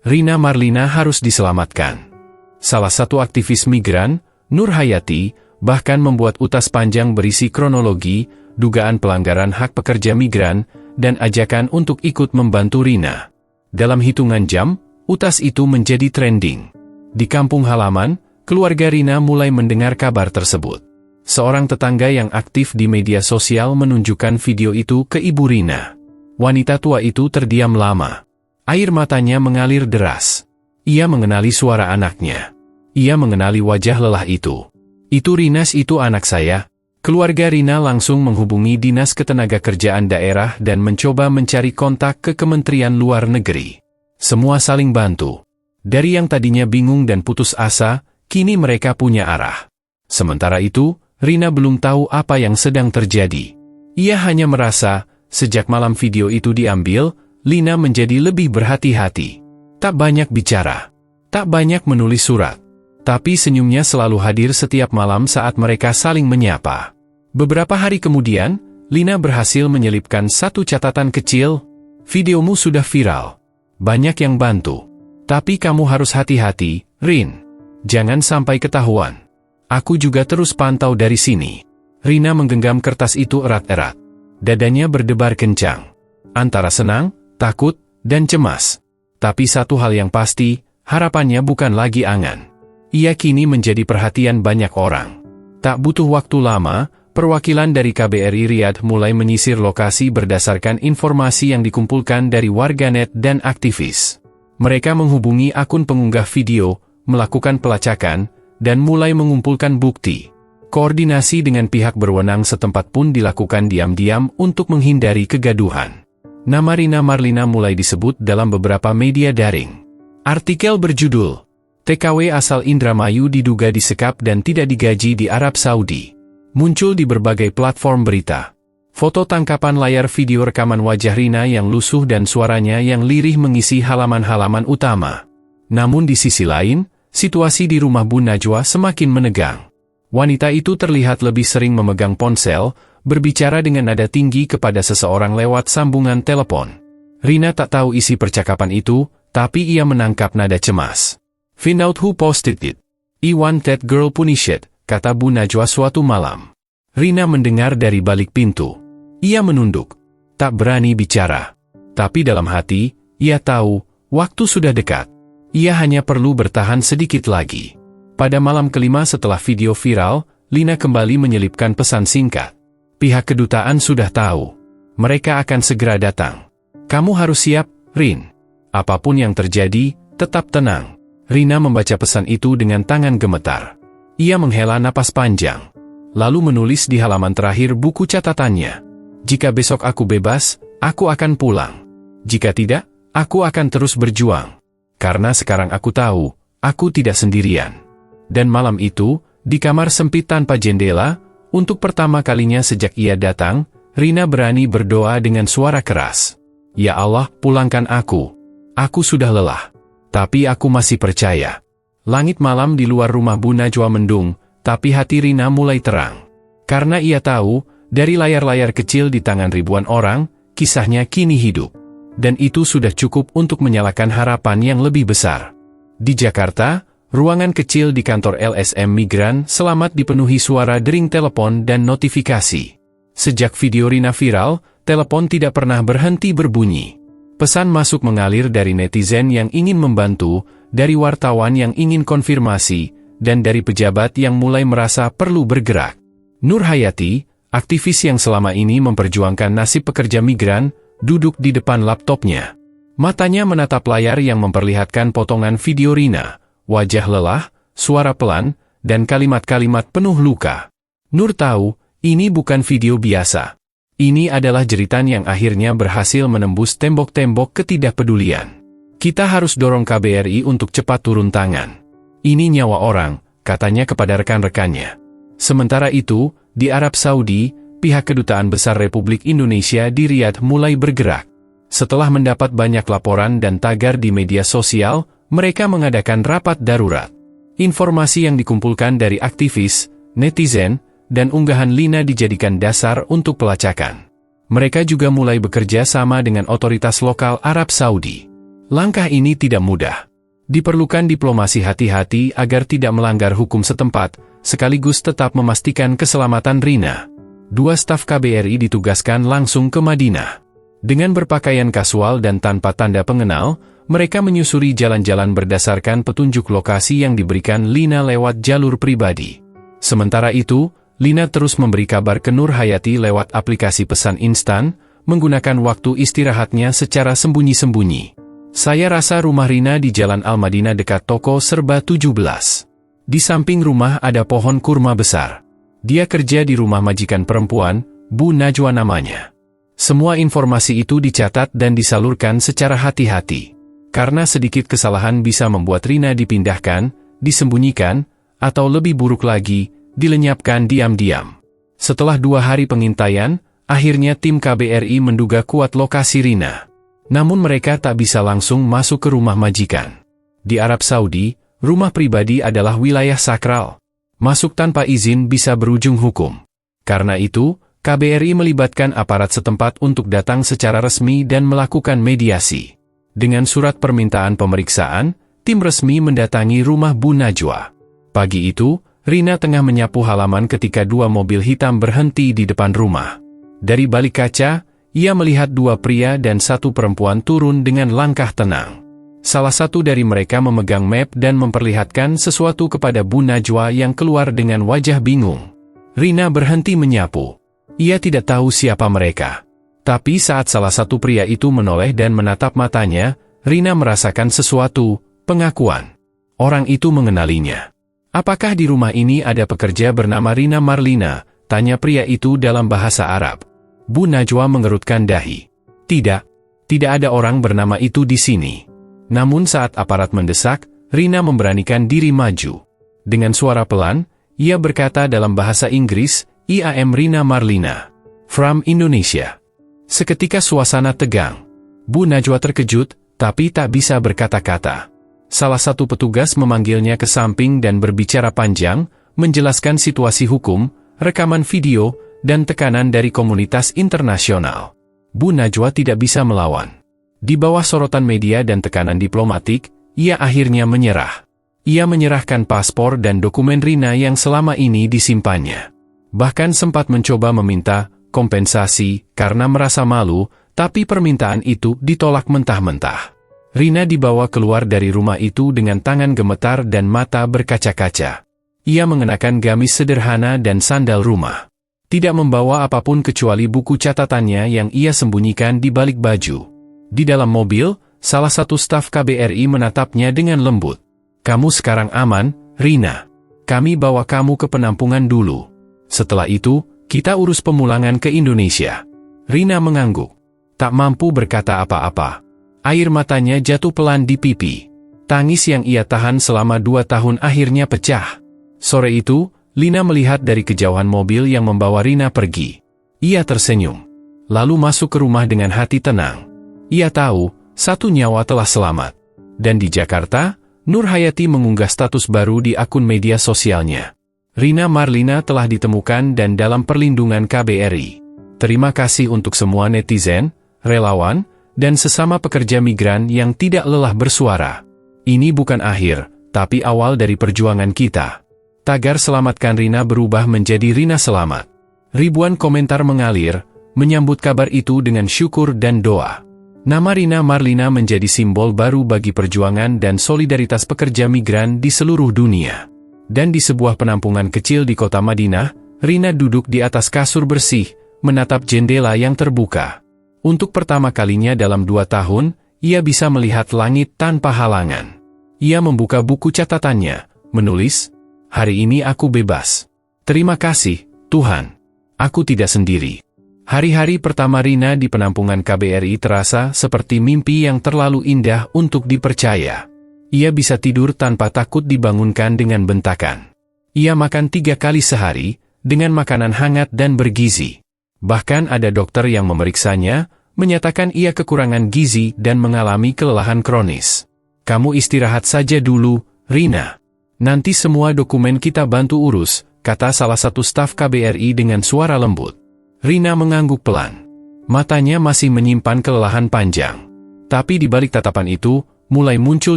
Rina Marlina harus diselamatkan. Salah satu aktivis migran, Nur Hayati, bahkan membuat utas panjang berisi kronologi, dugaan pelanggaran hak pekerja migran, dan ajakan untuk ikut membantu Rina. Dalam hitungan jam, utas itu menjadi trending. Di kampung halaman, keluarga Rina mulai mendengar kabar tersebut. Seorang tetangga yang aktif di media sosial menunjukkan video itu ke ibu Rina. Wanita tua itu terdiam lama. Air matanya mengalir deras. Ia mengenali suara anaknya. Ia mengenali wajah lelah itu. "Itu Rinas, itu anak saya." Keluarga Rina langsung menghubungi Dinas Ketenagakerjaan Daerah dan mencoba mencari kontak ke Kementerian Luar Negeri. Semua saling bantu. Dari yang tadinya bingung dan putus asa, kini mereka punya arah. Sementara itu, Rina belum tahu apa yang sedang terjadi. Ia hanya merasa, sejak malam video itu diambil, Lina menjadi lebih berhati-hati. Tak banyak bicara. Tak banyak menulis surat. Tapi senyumnya selalu hadir setiap malam saat mereka saling menyapa. Beberapa hari kemudian, Lina berhasil menyelipkan satu catatan kecil. "Videomu sudah viral. Banyak yang bantu. Tapi kamu harus hati-hati, Rin. Jangan sampai ketahuan. Aku juga terus pantau dari sini." Rina menggenggam kertas itu erat-erat. Dadanya berdebar kencang. Antara senang, takut, dan cemas. Tapi satu hal yang pasti, harapannya bukan lagi angan. Ia kini menjadi perhatian banyak orang. Tak butuh waktu lama, perwakilan dari KBRI Riyadh mulai menyisir lokasi berdasarkan informasi yang dikumpulkan dari warganet dan aktivis. Mereka menghubungi akun pengunggah video, melakukan pelacakan, dan mulai mengumpulkan bukti. Koordinasi dengan pihak berwenang setempat pun dilakukan diam-diam untuk menghindari kegaduhan. Nama Rina Marlina mulai disebut dalam beberapa media daring. Artikel berjudul, TKW asal Indramayu diduga disekap dan tidak digaji di Arab Saudi. Muncul di berbagai platform berita. Foto tangkapan layar video rekaman wajah Rina yang lusuh dan suaranya yang lirih mengisi halaman-halaman utama. Namun di sisi lain, situasi di rumah Bu Najwa semakin menegang. Wanita itu terlihat lebih sering memegang ponsel, berbicara dengan nada tinggi kepada seseorang lewat sambungan telepon. Rina tak tahu isi percakapan itu, tapi ia menangkap nada cemas. "Find out who posted it. I want that girl punished," kata Bu Najwa suatu malam. Rina mendengar dari balik pintu. Ia menunduk, tak berani bicara. Tapi dalam hati, ia tahu, waktu sudah dekat. Ia hanya perlu bertahan sedikit lagi. Pada malam kelima setelah video viral, Lina kembali menyelipkan pesan singkat. "Pihak kedutaan sudah tahu. Mereka akan segera datang. Kamu harus siap, Rin. Apapun yang terjadi, tetap tenang." Rina membaca pesan itu dengan tangan gemetar. Ia menghela napas panjang. Lalu menulis di halaman terakhir buku catatannya. "Jika besok aku bebas, aku akan pulang. Jika tidak, aku akan terus berjuang. Karena sekarang aku tahu, aku tidak sendirian." Dan malam itu, di kamar sempit tanpa jendela, untuk pertama kalinya sejak ia datang, Rina berani berdoa dengan suara keras. "Ya Allah, pulangkan aku. Aku sudah lelah. Tapi aku masih percaya." Langit malam di luar rumah Bu Najwa mendung, tapi hati Rina mulai terang. Karena ia tahu, dari layar-layar kecil di tangan ribuan orang, kisahnya kini hidup. Dan itu sudah cukup untuk menyalakan harapan yang lebih besar. Di Jakarta, ruangan kecil di kantor LSM Migran Selamat dipenuhi suara dering telepon dan notifikasi. Sejak video Rina viral, telepon tidak pernah berhenti berbunyi. Pesan masuk mengalir dari netizen yang ingin membantu, dari wartawan yang ingin konfirmasi, dan dari pejabat yang mulai merasa perlu bergerak. Nur Hayati, aktivis yang selama ini memperjuangkan nasib pekerja migran, duduk di depan laptopnya. Matanya menatap layar yang memperlihatkan potongan video Rina, wajah lelah, suara pelan, dan kalimat-kalimat penuh luka. Nur tahu, ini bukan video biasa. Ini adalah jeritan yang akhirnya berhasil menembus tembok-tembok ketidakpedulian. "Kita harus dorong KBRI untuk cepat turun tangan. Ini nyawa orang," katanya kepada rekan-rekannya. Sementara itu, di Arab Saudi, pihak Kedutaan Besar Republik Indonesia di Riyadh mulai bergerak. Setelah mendapat banyak laporan dan tagar di media sosial, mereka mengadakan rapat darurat. Informasi yang dikumpulkan dari aktivis, netizen, dan unggahan Lina dijadikan dasar untuk pelacakan. Mereka juga mulai bekerja sama dengan otoritas lokal Arab Saudi. Langkah ini tidak mudah. Diperlukan diplomasi hati-hati agar tidak melanggar hukum setempat, sekaligus tetap memastikan keselamatan Rina. 2 staf KBRI ditugaskan langsung ke Madinah. Dengan berpakaian kasual dan tanpa tanda pengenal, mereka menyusuri jalan-jalan berdasarkan petunjuk lokasi yang diberikan Lina lewat jalur pribadi. Sementara itu, Lina terus memberi kabar ke Nur Hayati lewat aplikasi pesan instan, menggunakan waktu istirahatnya secara sembunyi-sembunyi. "Saya rasa rumah Rina di Jalan Al-Madinah dekat toko Serba 17. Di samping rumah ada pohon kurma besar. Dia kerja di rumah majikan perempuan, Bu Najwa namanya." Semua informasi itu dicatat dan disalurkan secara hati-hati. Karena sedikit kesalahan bisa membuat Rina dipindahkan, disembunyikan, atau lebih buruk lagi, dilenyapkan diam-diam. Setelah 2 hari pengintaian, akhirnya tim KBRI menduga kuat lokasi Rina. Namun mereka tak bisa langsung masuk ke rumah majikan. Di Arab Saudi, rumah pribadi adalah wilayah sakral. Masuk tanpa izin bisa berujung hukum. Karena itu, KBRI melibatkan aparat setempat untuk datang secara resmi dan melakukan mediasi. Dengan surat permintaan pemeriksaan, tim resmi mendatangi rumah Bu Najwa. Pagi itu, Rina tengah menyapu halaman ketika 2 mobil hitam berhenti di depan rumah. Dari balik kaca, ia melihat 2 pria dan 1 perempuan turun dengan langkah tenang. Salah satu dari mereka memegang map dan memperlihatkan sesuatu kepada Bu Najwa yang keluar dengan wajah bingung. Rina berhenti menyapu. Ia tidak tahu siapa mereka. Tapi saat salah satu pria itu menoleh dan menatap matanya, Rina merasakan sesuatu, pengakuan. Orang itu mengenalinya. "Apakah di rumah ini ada pekerja bernama Rina Marlina?" tanya pria itu dalam bahasa Arab. Bu Najwa mengerutkan dahi. Tidak ada orang bernama itu di sini. Namun saat aparat mendesak, Rina memberanikan diri maju. Dengan suara pelan, ia berkata dalam bahasa Inggris, "I am Rina Marlina. From Indonesia." Seketika suasana tegang. Bu Najwa terkejut, tapi tak bisa berkata-kata. Salah satu petugas memanggilnya ke samping dan berbicara panjang, menjelaskan situasi hukum, rekaman video, dan tekanan dari komunitas internasional. Bu Najwa tidak bisa melawan. Di bawah sorotan media dan tekanan diplomatik, ia akhirnya menyerah. Ia menyerahkan paspor dan dokumen Rina yang selama ini disimpannya. Bahkan sempat mencoba meminta kompensasi karena merasa malu, tapi permintaan itu ditolak mentah-mentah. Rina dibawa keluar dari rumah itu dengan tangan gemetar dan mata berkaca-kaca. Ia mengenakan gamis sederhana dan sandal rumah. Tidak membawa apapun kecuali buku catatannya yang ia sembunyikan di balik baju. Di dalam mobil, salah satu staf KBRI menatapnya dengan lembut. "Kamu sekarang aman, Rina. Kami bawa kamu ke penampungan dulu. Setelah itu, kita urus pemulangan ke Indonesia." Rina mengangguk. Tak mampu berkata apa-apa. Air matanya jatuh pelan di pipi. Tangis yang ia tahan selama 2 tahun akhirnya pecah. Sore itu, Lina melihat dari kejauhan mobil yang membawa Rina pergi. Ia tersenyum. Lalu masuk ke rumah dengan hati tenang. Ia tahu, satu nyawa telah selamat. Dan di Jakarta, Nur Hayati mengunggah status baru di akun media sosialnya. Rina Marlina telah ditemukan dan dalam perlindungan KBRI. Terima kasih untuk semua netizen, relawan, dan sesama pekerja migran yang tidak lelah bersuara. Ini bukan akhir, tapi awal dari perjuangan kita. Tagar "Selamatkan Rina" berubah menjadi "Rina Selamat". Ribuan komentar mengalir, menyambut kabar itu dengan syukur dan doa. Nama Rina Marlina menjadi simbol baru bagi perjuangan dan solidaritas pekerja migran di seluruh dunia. Dan di sebuah penampungan kecil di kota Madinah, Rina duduk di atas kasur bersih, menatap jendela yang terbuka. Untuk pertama kalinya dalam 2 tahun, ia bisa melihat langit tanpa halangan. Ia membuka buku catatannya, menulis, "Hari ini aku bebas. Terima kasih, Tuhan. Aku tidak sendiri." Hari-hari pertama Rina di penampungan KBRI terasa seperti mimpi yang terlalu indah untuk dipercaya. Ia bisa tidur tanpa takut dibangunkan dengan bentakan. Ia makan 3 kali sehari, dengan makanan hangat dan bergizi. Bahkan ada dokter yang memeriksanya, menyatakan ia kekurangan gizi dan mengalami kelelahan kronis. "Kamu istirahat saja dulu, Rina. Nanti semua dokumen kita bantu urus," kata salah satu staf KBRI dengan suara lembut. Rina mengangguk pelan. Matanya masih menyimpan kelelahan panjang. Tapi di balik tatapan itu, mulai muncul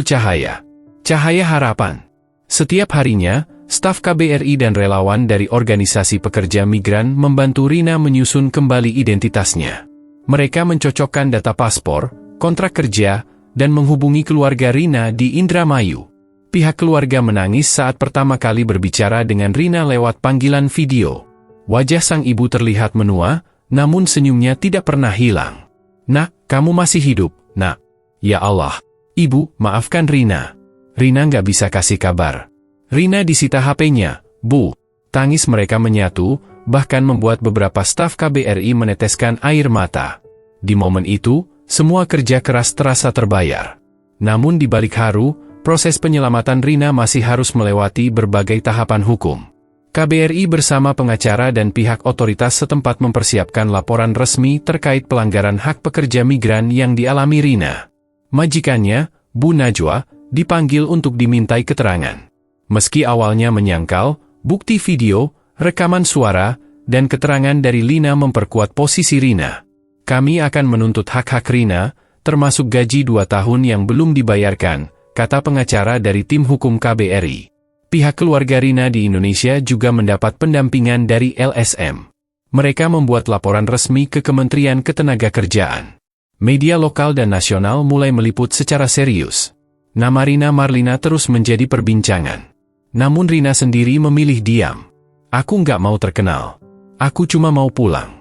cahaya. Cahaya harapan. Setiap harinya, staf KBRI dan relawan dari organisasi pekerja migran membantu Rina menyusun kembali identitasnya. Mereka mencocokkan data paspor, kontrak kerja, dan menghubungi keluarga Rina di Indramayu. Pihak keluarga menangis saat pertama kali berbicara dengan Rina lewat panggilan video. Wajah sang ibu terlihat menua, namun senyumnya tidak pernah hilang. "Nak, kamu masih hidup, Nak." "Ya Allah. Ibu, maafkan Rina. Rina nggak bisa kasih kabar." "Rina disita HP-nya, Bu." Tangis mereka menyatu, bahkan membuat beberapa staf KBRI meneteskan air mata. Di momen itu, semua kerja keras terasa terbayar. Namun di balik haru, proses penyelamatan Rina masih harus melewati berbagai tahapan hukum. KBRI bersama pengacara dan pihak otoritas setempat mempersiapkan laporan resmi terkait pelanggaran hak pekerja migran yang dialami Rina. Majikannya, Bu Najwa, dipanggil untuk dimintai keterangan. Meski awalnya menyangkal, bukti video, rekaman suara, dan keterangan dari Lina memperkuat posisi Rina. "Kami akan menuntut hak-hak Rina, termasuk gaji 2 tahun yang belum dibayarkan," kata pengacara dari tim hukum KBRI. Pihak keluarga Rina di Indonesia juga mendapat pendampingan dari LSM. Mereka membuat laporan resmi ke Kementerian Ketenagakerjaan. Media lokal dan nasional mulai meliput secara serius. Nama Rina Marlina terus menjadi perbincangan. Namun Rina sendiri memilih diam. "Aku nggak mau terkenal. Aku cuma mau pulang."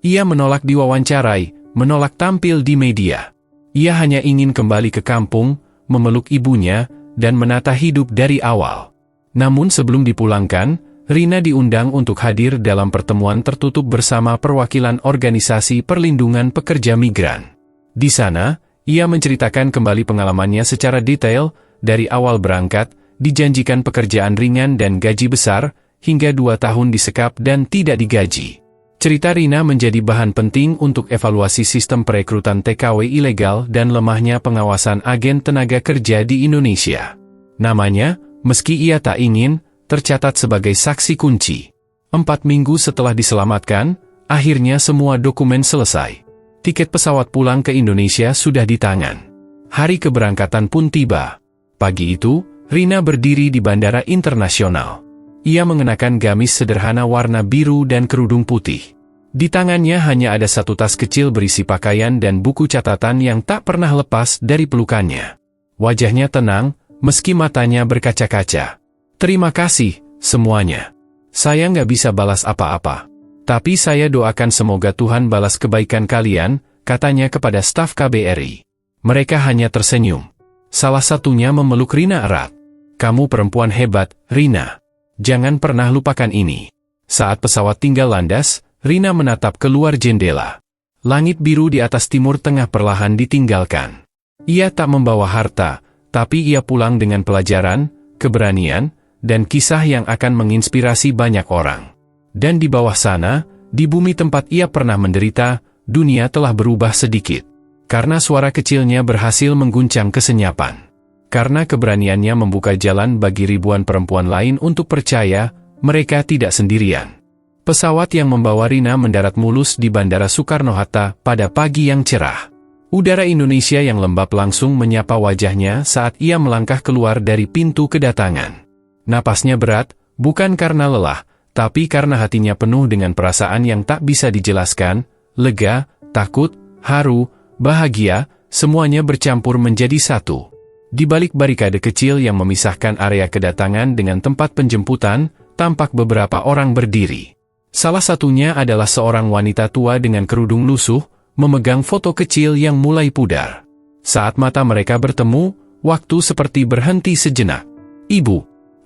Ia menolak diwawancarai, menolak tampil di media. Ia hanya ingin kembali ke kampung, memeluk ibunya, dan menata hidup dari awal. Namun sebelum dipulangkan, Rina diundang untuk hadir dalam pertemuan tertutup bersama perwakilan organisasi perlindungan pekerja migran. Di sana, Ia menceritakan kembali pengalamannya secara detail, dari awal berangkat, dijanjikan pekerjaan ringan dan gaji besar, hingga 2 tahun disekap dan tidak digaji. Cerita Rina menjadi bahan penting untuk evaluasi sistem perekrutan TKW ilegal dan lemahnya pengawasan agen tenaga kerja di Indonesia. Namanya, meski ia tak ingin, tercatat sebagai saksi kunci. 4 minggu setelah diselamatkan, akhirnya semua dokumen selesai. Tiket pesawat pulang ke Indonesia sudah di tangan. Hari keberangkatan pun tiba. Pagi itu, Rina berdiri di bandara internasional. Ia mengenakan gamis sederhana warna biru dan kerudung putih. Di tangannya hanya ada satu tas kecil berisi pakaian dan buku catatan yang tak pernah lepas dari pelukannya. Wajahnya tenang, meski matanya berkaca-kaca. "Terima kasih, semuanya. Saya nggak bisa balas apa-apa. Tapi saya doakan semoga Tuhan balas kebaikan kalian," katanya kepada staf KBRI. Mereka hanya tersenyum. Salah satunya memeluk Rina erat. "Kamu perempuan hebat, Rina. Jangan pernah lupakan ini." Saat pesawat tinggal landas, Rina menatap keluar jendela. Langit biru di atas timur tengah perlahan ditinggalkan. Ia tak membawa harta, tapi ia pulang dengan pelajaran, keberanian, dan kisah yang akan menginspirasi banyak orang. Dan di bawah sana, di bumi tempat ia pernah menderita, dunia telah berubah sedikit. Karena suara kecilnya berhasil mengguncang kesenyapan. Karena keberaniannya membuka jalan bagi ribuan perempuan lain untuk percaya, mereka tidak sendirian. Pesawat yang membawa Rina mendarat mulus di Bandara Soekarno-Hatta pada pagi yang cerah. Udara Indonesia yang lembab langsung menyapa wajahnya saat ia melangkah keluar dari pintu kedatangan. Napasnya berat, bukan karena lelah, tapi karena hatinya penuh dengan perasaan yang tak bisa dijelaskan, lega, takut, haru, bahagia, semuanya bercampur menjadi satu. Di balik barikade kecil yang memisahkan area kedatangan dengan tempat penjemputan, tampak beberapa orang berdiri. Salah satunya adalah seorang wanita tua dengan kerudung lusuh, memegang foto kecil yang mulai pudar. Saat mata mereka bertemu, waktu seperti berhenti sejenak. "Ibu,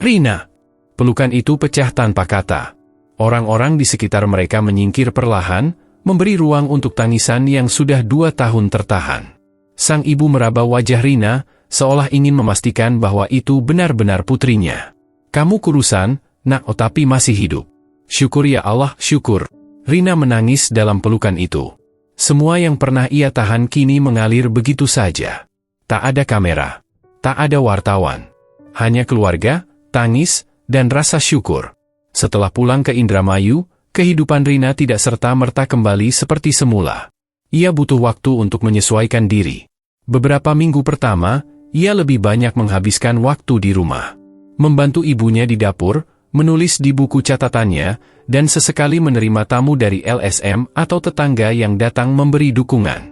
Rina." Pelukan itu pecah tanpa kata. Orang-orang di sekitar mereka menyingkir perlahan, memberi ruang untuk tangisan yang sudah 2 tahun tertahan. Sang ibu meraba wajah Rina, seolah ingin memastikan bahwa itu benar-benar putrinya. "Kamu kurusan, nak, tapi masih hidup. Syukur ya Allah, syukur." Rina menangis dalam pelukan itu. Semua yang pernah ia tahan kini mengalir begitu saja. Tak ada kamera, tak ada wartawan. Hanya keluarga, tangis, dan rasa syukur. Setelah pulang ke Indramayu, kehidupan Rina tidak serta-merta kembali seperti semula. Ia butuh waktu untuk menyesuaikan diri. Beberapa minggu pertama, ia lebih banyak menghabiskan waktu di rumah. Membantu ibunya di dapur, menulis di buku catatannya, dan sesekali menerima tamu dari LSM atau tetangga yang datang memberi dukungan.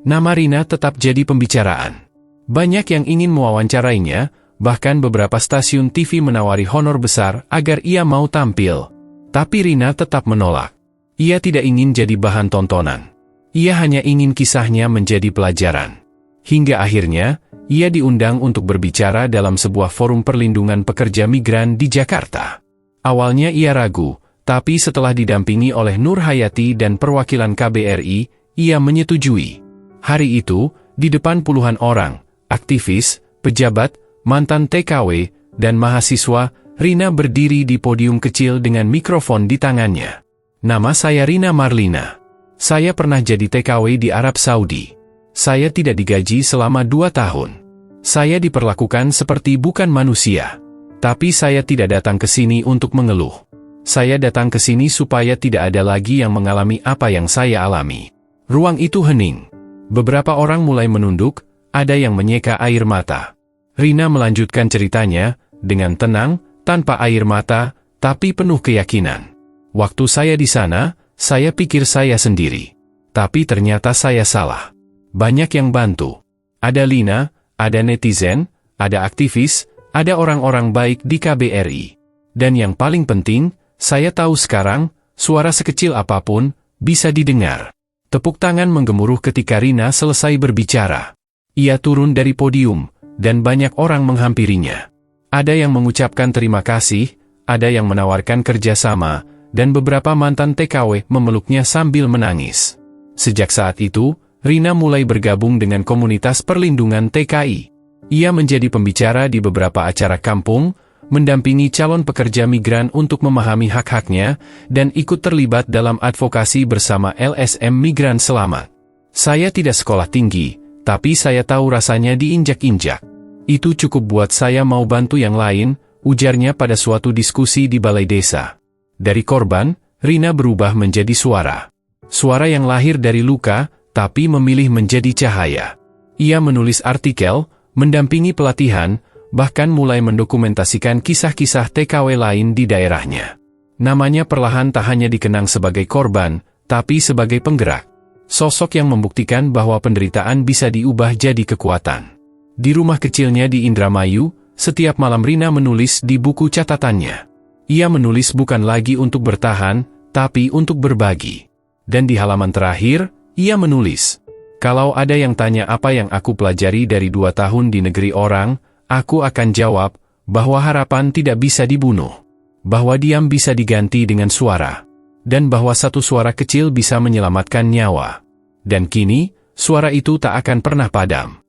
Nama Rina tetap jadi pembicaraan. Banyak yang ingin mewawancarainya, bahkan beberapa stasiun TV menawari honor besar agar ia mau tampil. Tapi Rina tetap menolak. Ia tidak ingin jadi bahan tontonan. Ia hanya ingin kisahnya menjadi pelajaran. Hingga akhirnya, ia diundang untuk berbicara dalam sebuah forum perlindungan pekerja migran di Jakarta. Awalnya ia ragu, tapi setelah didampingi oleh Nur Hayati dan perwakilan KBRI, ia menyetujui. Hari itu, di depan puluhan orang, aktivis, pejabat, mantan TKW, dan mahasiswa, Rina berdiri di podium kecil dengan mikrofon di tangannya. "Nama saya Rina Marlina. Saya pernah jadi TKW di Arab Saudi. Saya tidak digaji selama 2 tahun. Saya diperlakukan seperti bukan manusia. Tapi saya tidak datang ke sini untuk mengeluh. Saya datang ke sini supaya tidak ada lagi yang mengalami apa yang saya alami." Ruang itu hening. Beberapa orang mulai menunduk, ada yang menyeka air mata. Rina melanjutkan ceritanya, dengan tenang, tanpa air mata, tapi penuh keyakinan. "Waktu saya di sana, saya pikir saya sendiri. Tapi ternyata saya salah. Banyak yang bantu. Ada Lina, ada netizen, ada aktivis, ada orang-orang baik di KBRI. Dan yang paling penting, saya tahu sekarang, suara sekecil apapun, bisa didengar." Tepuk tangan menggemuruh ketika Rina selesai berbicara. Ia turun dari podium, dan banyak orang menghampirinya. Ada yang mengucapkan terima kasih, ada yang menawarkan kerjasama, dan beberapa mantan TKW memeluknya sambil menangis. Sejak saat itu, Rina mulai bergabung dengan komunitas perlindungan TKI. Ia menjadi pembicara di beberapa acara kampung, mendampingi calon pekerja migran untuk memahami hak-haknya, dan ikut terlibat dalam advokasi bersama LSM Migran Selamat. Saya tidak sekolah tinggi, tapi saya tahu rasanya diinjak-injak. Itu cukup buat saya mau bantu yang lain, ujarnya pada suatu diskusi di balai desa. Dari korban, Rina berubah menjadi suara. Suara yang lahir dari luka, tapi memilih menjadi cahaya. Ia menulis artikel, mendampingi pelatihan, bahkan mulai mendokumentasikan kisah-kisah TKW lain di daerahnya. Namanya perlahan tak hanya dikenang sebagai korban, tapi sebagai penggerak. Sosok yang membuktikan bahwa penderitaan bisa diubah jadi kekuatan. Di rumah kecilnya di Indramayu, setiap malam Rina menulis di buku catatannya. Ia menulis bukan lagi untuk bertahan, tapi untuk berbagi. Dan di halaman terakhir, ia menulis, "Kalau ada yang tanya apa yang aku pelajari dari 2 tahun di negeri orang, aku akan jawab bahwa harapan tidak bisa dibunuh, bahwa diam bisa diganti dengan suara, dan bahwa satu suara kecil bisa menyelamatkan nyawa. Dan kini, suara itu tak akan pernah padam."